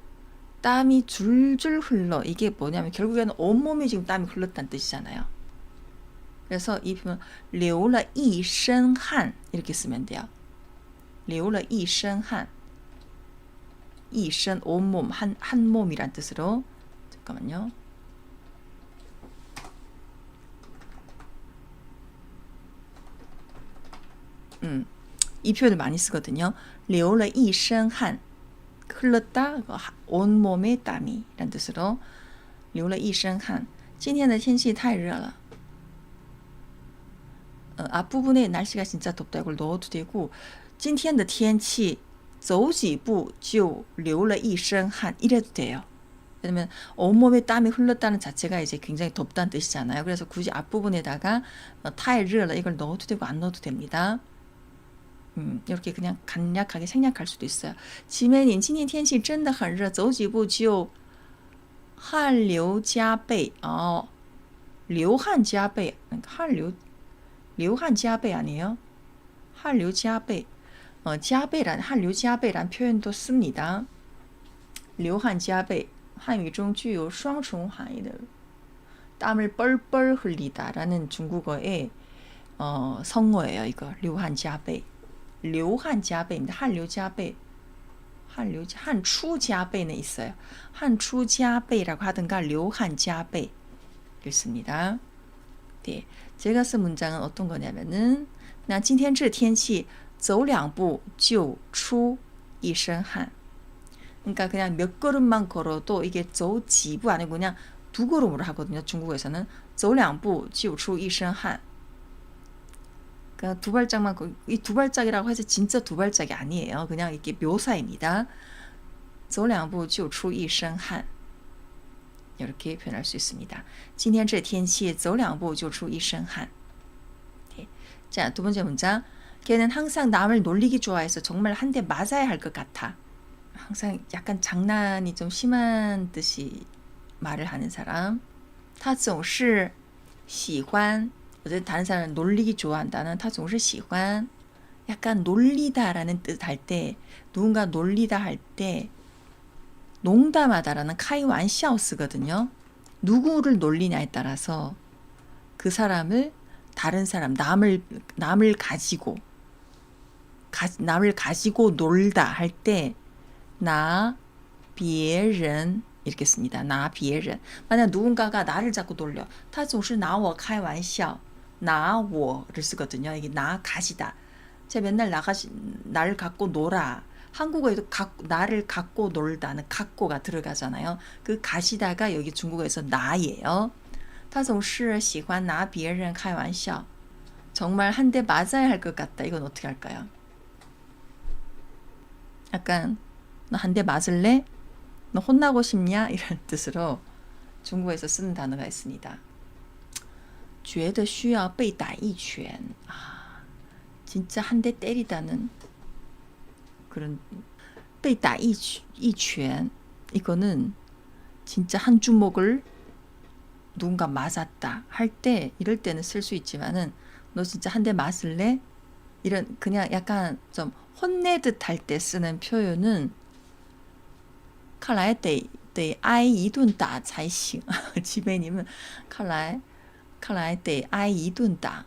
[SPEAKER 1] 땀이 줄줄 흘러. 이게 뭐냐면 결국에는 온몸에 지금 땀이 흘렀다는 뜻이잖아요. 그래서 이 표현 流了一身汗 이렇게 쓰면 돼요. 流了一身汗. 一身 온몸 한 몸이란 뜻으로. 잠깐만요. 이 표현을 많이 쓰거든요. 流了一身汗. 흘렀다. 온몸의 땀이 라는 뜻으로 流了一身汗. 今天的天气太热了. 앞부분에 날씨가 진짜 덥다 이걸 넣어도 되고 今天的天气走几步就流了一身汗 이래도 돼요. 왜냐면 온몸에 땀이 흘렀다는 자체가 이제 굉장히 덥다는 뜻이잖아요. 그래서 굳이 앞부분에다가 타이르 이걸 넣어도 되고 안 넣어도 됩니다. 이렇게 그냥 간략하게 생략할 수도 있어요. 今天天气真的很热，走几步就汗流浃背 流汗加倍 流汗加倍 아니에요? 汗流加倍 加倍란 汗流加倍란 표현도 씁니다. 流汗加倍 한유中具有双重含义的 땀을 뻘뻘 흘리다라는 중국어의 성어예요. 이거 流汗加倍 流汗加倍입니다. 汗流加倍 汗出加倍는 있어요. 汗出加倍라고 하든가 流汗加倍 읽습니다. 네, 제가 쓴 문장은 어떤 거냐면은 那今天这天气走两步就出一身汗 그러니까 그냥 몇 걸음만 걸어도 이게 走几步 아니고 그냥 두 걸음으로 하거든요. 중국에서는 走两步就出一身汗 그냥 두 발짝만 이 두 발짝이라고 해서 진짜 두 발짝이 아니에요. 그냥 이게 묘사입니다. 走两步就出一身汗 이렇게 표현할 수 있습니다. 今天这天气走两步就出一身汗 네. 자, 두 번째 문장. 걔는 항상 남을 놀리기 좋아해서 정말 한 대 맞아야 할 것 같아. 항상 약간 장난이 좀 심한 듯이 말을 하는 사람. 他总是喜欢 어쨌든 다른 사람을 놀리기 좋아한다는 他总是喜欢 약간 놀리다라는 뜻 할 때 누군가 놀리다 할 때 농담하다라는 카이완샤오 쓰거든요. 누구를 놀리냐에 따라서 그 사람을 다른 사람 남을 가지고 남을 가지고 놀다 할 때 나, 别人 이렇게 씁니다. 나, 别人 만약 누군가가 나를 자꾸 놀려 他总是拿我开玩笑 나, 我를 쓰거든요. 이게 나, 가시다. 제가 맨날 나를 갖고 놀아. 한국어에도 나를 갖고 놀다는 갖고가 들어가잖아요. 그 가시다가 여기 중국어에서 나예요. 他总是喜欢拿别人开玩笑 정말 한 대 맞아야 할 것 같다. 이건 어떻게 할까요? 약간 너 한 대 맞을래? 너 혼나고 싶냐? 이런 뜻으로 중국어에서 쓰는 단어가 있습니다. 觉得需要被打一拳 진짜 한 대 때리다는 그런 被打一拳 이거는 진짜 한 주먹을 누군가 맞았다 할 때 이럴 때는 쓸 수 있지만은 너 진짜 한 대 맞을래? 이런 그냥 약간 좀 혼내듯 할 때 쓰는 표현은 看来得挨一顿打才行 지배님은 看来得挨一顿打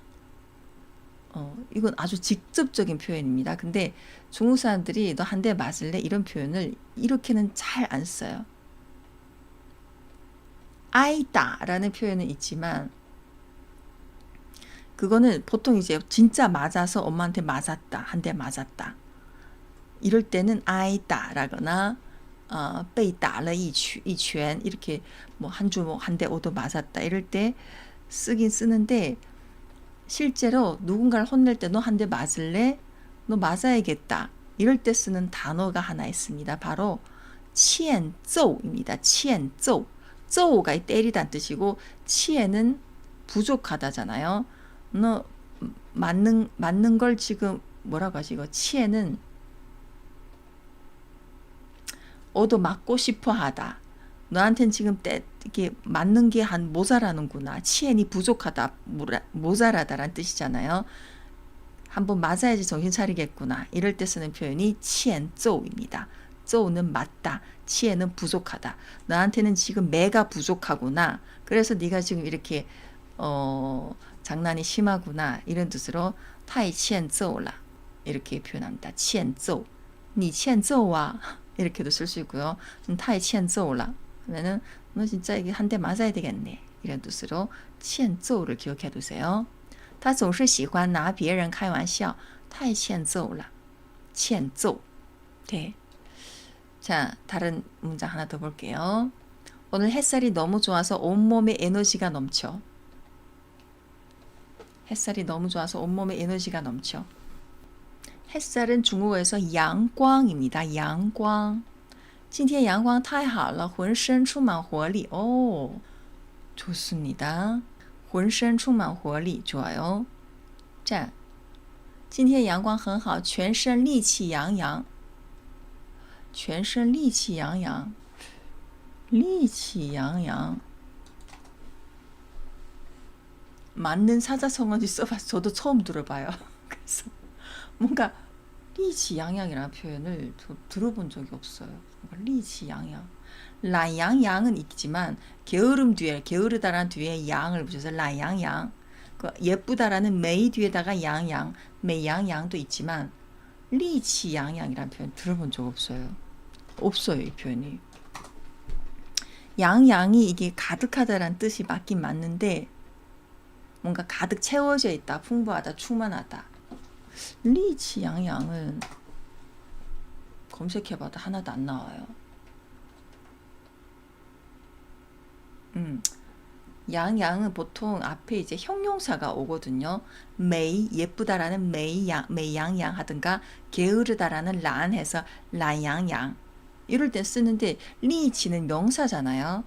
[SPEAKER 1] 이건 아주 직접적인 표현입니다. 근데 중국 사람들이 너 한 대 맞을래? 이런 표현을 이렇게는 잘 안 써요. 아이다라는 표현은 있지만 그거는 보통 이제 진짜 맞아서 엄마한테 맞았다. 한 대 맞았다. 이럴 때는 아이다라거나 被打了一拳 이렇게 뭐 한 주먹 한 대 오도 맞았다. 이럴 때 쓰긴 쓰는데 실제로 누군가를 혼낼 때 너 한 대 맞을래? 너 맞아야겠다. 이럴 때 쓰는 단어가 하나 있습니다. 바로 欠揍입니다. 欠揍. 揍가 때리다는 뜻이고 欠은 부족하다잖아요. 너 맞는 걸 지금 뭐라고 하지? 이거 欠은 얻어 맞고 싶어 하다. 너한텐 지금 이게 맞는 게 한 모자라는구나. 欠이 부족하다, 모자라다라는 뜻이잖아요. 한번 맞아야지 정신 차리겠구나. 이럴 때 쓰는 표현이 欠揍입니다. 揍는 맞다. 欠은 부족하다. 너한테는 지금 매가 부족하구나. 그래서 네가 지금 이렇게 장난이 심하구나. 이런 뜻으로 太欠揍了 이렇게 표현합니다. 欠揍. 你欠揍啊 이렇게도 쓸 수 있고요. 太欠揍了 하면은 너 진짜 이게 한 대 맞아야 되겠네. 이런 뜻으로 欠揍를 기억해 두세요. 他总是喜欢拿别人开玩笑太欠揍了欠揍 네. 자, 다른 문장 하나 더 볼게요. 오늘 햇살이 너무 좋아서 온몸에 에너지가 넘쳐. 햇살이 너무 좋아서 온몸에 에너지가 넘쳐. 햇살은 중국어에서 양광입니다. 양광. 今天阳光太好了浑身充满活力 오, 좋습니다. 浑身充满活力 좋아요. 자, 今天阳光很好全身力气洋洋全身力气洋洋力气洋洋 맞는 사자성어인지 써봐서 저도 처음 들어봐요. 그래서 뭔가 리치양양이라는 표현을 저 들어본 적이 없어요. 리치양양. 라양양은 있지만 게으름 뒤에 게으르다라는 뒤에 양을 붙여서 라양양. 그 예쁘다라는 메이 뒤에다가 양양, 메양양도 있지만 리치양양이라는 표현 들어본 적 없어요. 없어요, 이 표현이. 양양이 이게 가득하다라는 뜻이 맞긴 맞는데 뭔가 가득 채워져 있다, 풍부하다, 충만하다. 리치양양은 검색해봐도 하나도 안 나와요. 양양은 보통 앞에 이제 형용사가 오거든요. 메이, 예쁘다라는 메이양양 하든가 게으르다라는 란 해서 라양양 이럴 때 쓰는데 리치는 명사잖아요.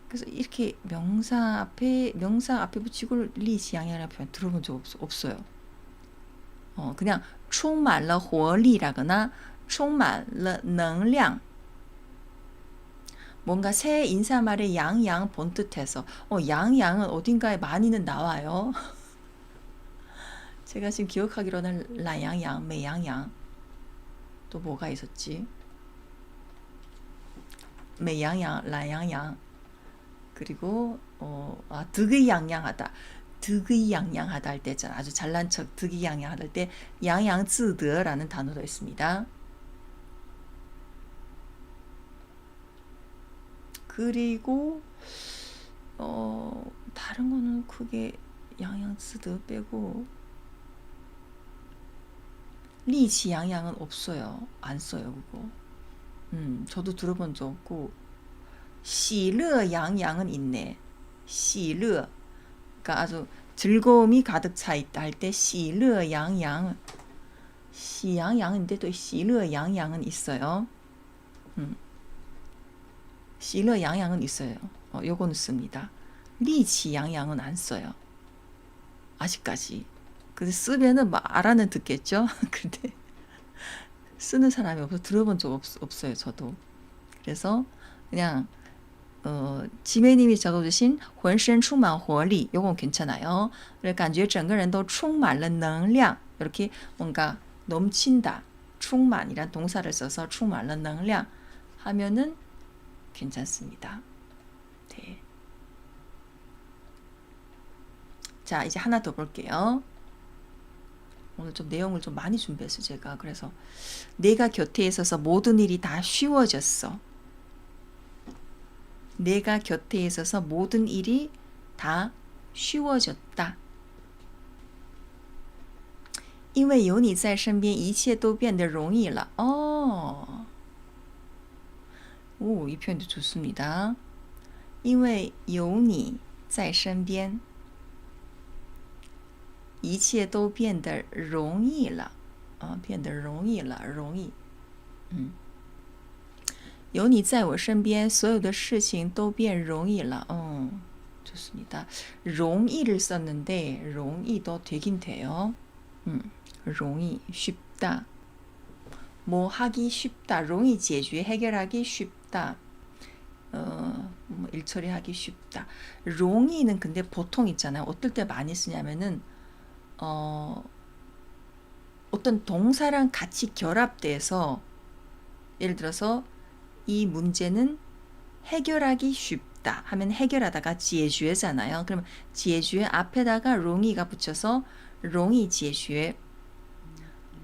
[SPEAKER 1] 그래서 이렇게 명사 앞에 붙이고 리치양양이라는 표현 들어본 적 없어요. 그냥 充满了活力라거나 充满了能量 뭔가 새 인사말에 양양 본뜻해서 양양은 어딘가에 많이는 나와요. 제가 지금 기억하기로는 라양양, 메양양 또 뭐가 있었지? 메양양, 라양양 그리고 득의양양하다. 득의양양하다 할 때 있잖아. 아주 잘난 척 득의양양하다 할 때 양양쯔드라는 단어도 있습니다. 그리고 다른 거는 크게 양양쯔드 빼고 리치양양은 없어요. 안 써요 그거. 저도 들어본 적 없고 시르양양은 있네. 시르 그러니까 아주 즐거움이 가득 차 있다 할 때 시르양양 시양양인데 또 시르양양은 있어요. 시르양양은 있어요. 요거는 씁니다. 리치양양은 안 써요. 아직까지. 근데 쓰면은 뭐 알아는 듣겠죠. 근데 쓰는 사람이 없어서 들어본 적 없어요. 저도. 그래서 그냥 지매님이 적어주신 浑身充满活力 요건 괜찮아요. 그러니까 感觉整个人都充满了能量 이렇게 뭔가 넘친다. 충만이란 동사를 써서 充满了能量 하면은 괜찮습니다. 네. 자, 이제 하나 더 볼게요. 오늘 좀 내용을 좀 많이 준비했어요, 제가. 그래서 내가 곁에 있어서 모든 일이 다 쉬워졌어. 내가 곁에 있어서 모든 일이 다 쉬워졌다. 因为有你在身边一切都变得容易了. 오, 이 표현도 좋습니다. 因为有你在身边一切都变得容易了. 变得容易了, 容易. 有你在我身边所有的事情都变容易了. 좋습니다. 容易를 썼는데 容易도 되긴 돼요. 容易 쉽다. 뭐 하기 쉽다. 容易解决 해결하기 쉽다. 뭐 일 처리하기 쉽다. 容易는 근데 보통 있잖아요. 어떨 때 많이 쓰냐면은 어떤 동사랑 같이 결합돼서 예를 들어서 이 문제는 해결하기 쉽다 하면 해결하다가 解决잖아요. 그러면 解决 앞에다가 容易가 붙여서 容易解决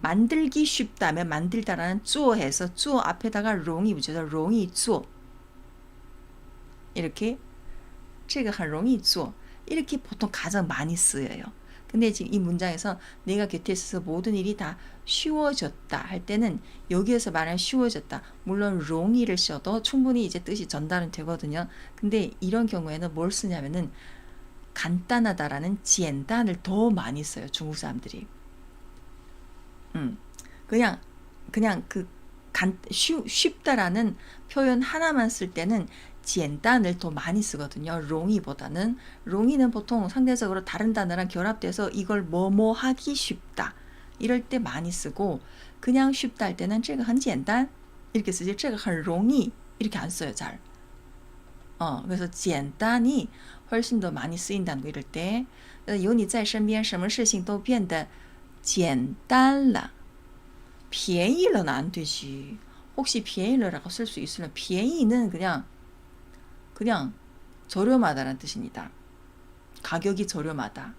[SPEAKER 1] 만들기 쉽다면 만들다라는 做 해서 做 앞에다가 容易 붙여서 容易做 이렇게 这个很容易做 이렇게 보통 가장 많이 쓰여요. 근데 지금 이 문장에서 내가 곁에 있어서 모든 일이 다 쉬워졌다 할 때는 여기에서 말하는 쉬워졌다. 물론 容易를 써도 충분히 이제 뜻이 전달은 되거든요. 근데 이런 경우에는 뭘 쓰냐면은 간단하다라는 简单을 더 많이 써요. 중국 사람들이. 그냥 그 쉽다라는 표현 하나만 쓸 때는 简单을 더 많이 쓰거든요. 롱이보다는. 롱이는 보통 상대적으로 다른 단어랑 결합돼서 이걸 뭐뭐 하기 쉽다. 이럴 때 많이 쓰고 그냥 쉽다 할 때는 这个很简单 이렇게 쓰지 这个很容易 이렇게 안 써요. 잘. 그래서 简单이 훨씬 더 많이 쓰인다는 거 이럴 때. 有你在身边什么事情都变得简单了 便宜了는 안 되지. 혹시 便宜了라고 쓸 수 있으면 便宜는 그냥 저렴하다는 뜻입니다. 가격이 저렴하다.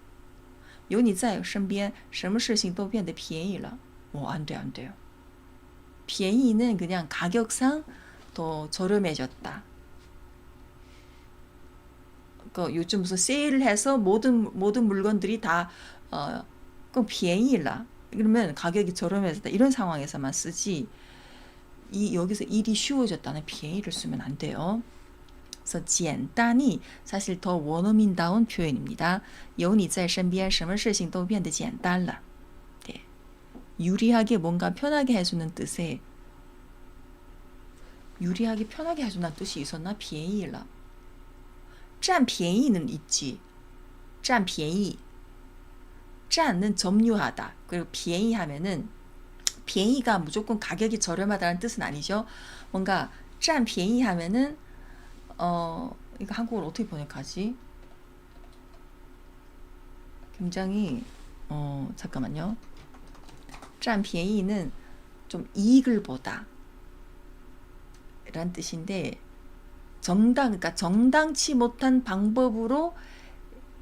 [SPEAKER 1] 有你在身边什么事情都变得便宜了 안 돼요. 便宜는 그냥 가격상 더 저렴해졌다. 요즘 무슨 세일을 해서 모든 물건들이 다 그럼 便宜了 그러면 가격이 저렴해졌다. 이런 상황에서만 쓰지. 여기서 일이 쉬워졌다는 便宜를 쓰면 안 돼요. 그래서 简单이 사실 더 원어민다운 표현입니다. 有你在身边什么事情都变得简单了 네. 유리하게 뭔가 편하게 해주는 뜻에 유리하게 편하게 해준다는 뜻이 있었나? 便宜了 占便宜는 있지. 占便宜 占은 점유하다. 그리고 便宜하면은 便宜가 무조건 가격이 저렴하다는 뜻은 아니죠. 뭔가 占便宜하면은 이거 한국어로 어떻게 번역하지? 굉장히 잠깐만요. 占便宜는 좀 이익을 보다 라는 뜻인데 그러니까 정당치 못한 방법으로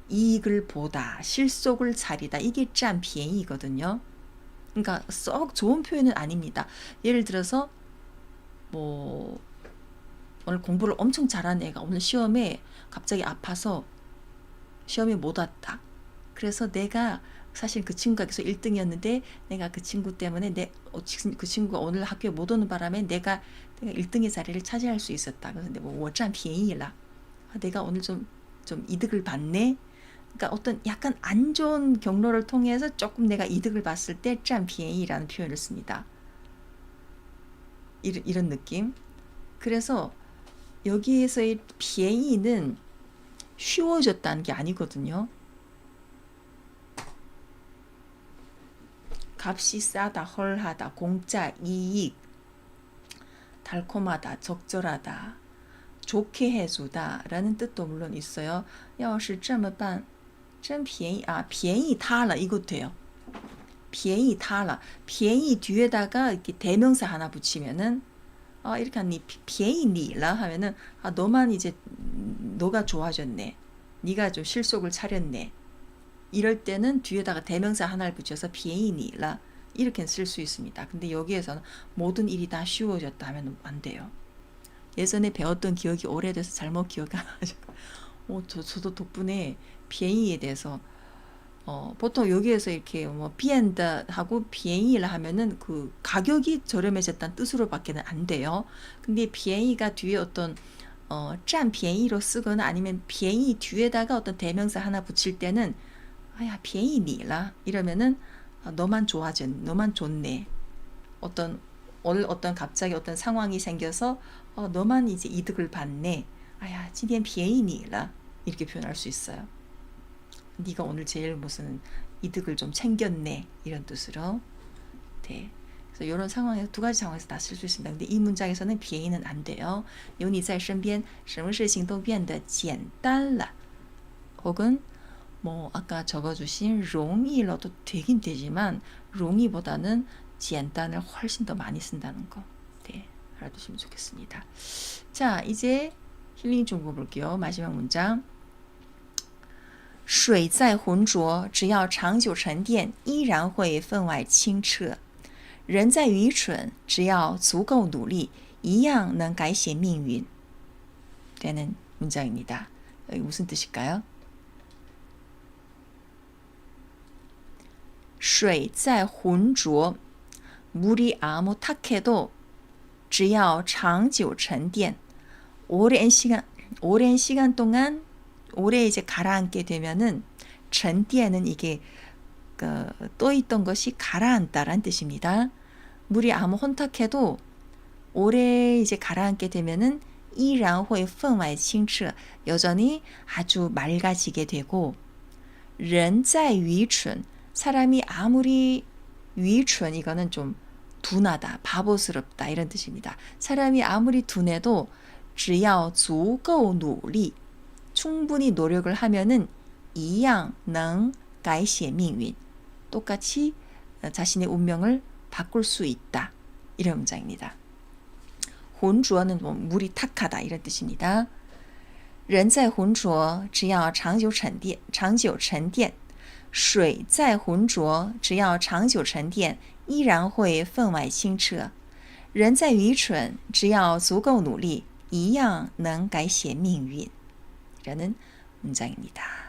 [SPEAKER 1] 이익을 보다, 실속을 차리다. 이게 占便宜거든요. 그러니까 썩 좋은 표현은 아닙니다. 예를 들어서 뭐 오늘 공부를 엄청 잘하는 애가 오늘 시험에 갑자기 아파서 시험에 못 왔다. 그래서 내가 사실 그 친구가 계속 1등이었는데 내가 그 친구 때문에 그 친구가 오늘 학교에 못 오는 바람에 내가 1등의 자리를 차지할 수 있었다. 그래서 뭐 占便宜了 내가 오늘 좀 이득을 봤네. 그러니까 어떤 약간 안 좋은 경로를 통해서 조금 내가 이득을 봤을 때 占便宜라는 표현을 씁니다. 이런 느낌. 그래서 여기에서의 便宜는 쉬워졌다는 게 아니거든요. 값이 싸다, 헐하다, 공짜, 이익, 달콤하다, 적절하다, 좋게 해주다 라는 뜻도 물론 있어요. 要是这么办真便宜 便宜他了 이것도 돼요. 便宜他了 便宜뒤에다가 이렇게 대명사 하나 붙이면은 이렇게 하니 便宜你了 하면은 너만 이제 너가 좋아졌네. 네가 좀 실속을 차렸네. 이럴 때는 뒤에다가 대명사 하나를 붙여서 便宜你了 이렇게 쓸 수 있습니다. 근데 여기에서는 모든 일이 다 쉬워졌다 하면 안 돼요. 예전에 배웠던 기억이 오래돼서 잘못 기억해가지고 저도 덕분에 便宜에 대해서 보통 여기에서 이렇게 뭐 变的 하고 便宜를 하면은 그 가격이 저렴해졌다는 뜻으로 밖에는 안 돼요. 근데 便宜가 뒤에 어떤 占便宜로 쓰거나 아니면 便宜뒤에다가 어떤 대명사 하나 붙일 때는 야 便宜你了 이러면은 너만 좋아졌네, 너만 좋네. 오늘 어떤 갑자기 어떤 상황이 생겨서 너만 이제 이득을 봤네. 야 今天便宜你了 이렇게 표현할 수 있어요. 네가 오늘 제일 무슨 이득을 좀 챙겼네 이런 뜻으로. 네. 그래서 이런 상황에서 두 가지 상황에서 다 쓸 수 있습니다. 근데 이 문장에서는 便宜는 안 돼요. 有你在身边什么事情都变得简单了 혹은 뭐 아까 적어주신 容易러도 되긴 되지만 容易보다는 简单을 훨씬 더 많이 쓴다는 거. 네, 알아두시면 좋겠습니다. 자, 이제 힐링 중국 볼게요. 마지막 문장. 水再浑浊，只要长久沉淀，依然会分外清澈。人再愚蠢，只要足够努力，一样能改写命运。라는 문장입니다. 여기 무슨 뜻일까요? 水再浑浊, 물이 아무 탁해도 只要长久沉淀, 오랜 시간 동안 오래 이제 가라앉게 되면은 沉淀은 이게 떠 있던 것이 가라앉다란 뜻입니다. 물이 아무 혼탁해도 오래 이제 가라앉게 되면은 依然会分外清澈 여전히 아주 맑아지게 되고 人在愚蠢 사람이 아무리 愚蠢 이거는 좀 둔하다, 바보스럽다 이런 뜻입니다. 사람이 아무리 둔해도 只要足够努力 충분히 노력을 하면은 一样能改写命运 똑같이 자신의 운명을 바꿀 수 있다. 이런 문장입니다. 혼주어는 뭐 물이 탁하다 이런 뜻입니다. 人在浑浊只要长久沉淀水在浑浊只要长久沉淀依然会分外清澈人在愚蠢只要足够努力一样能改写命运 라는 문장입니다.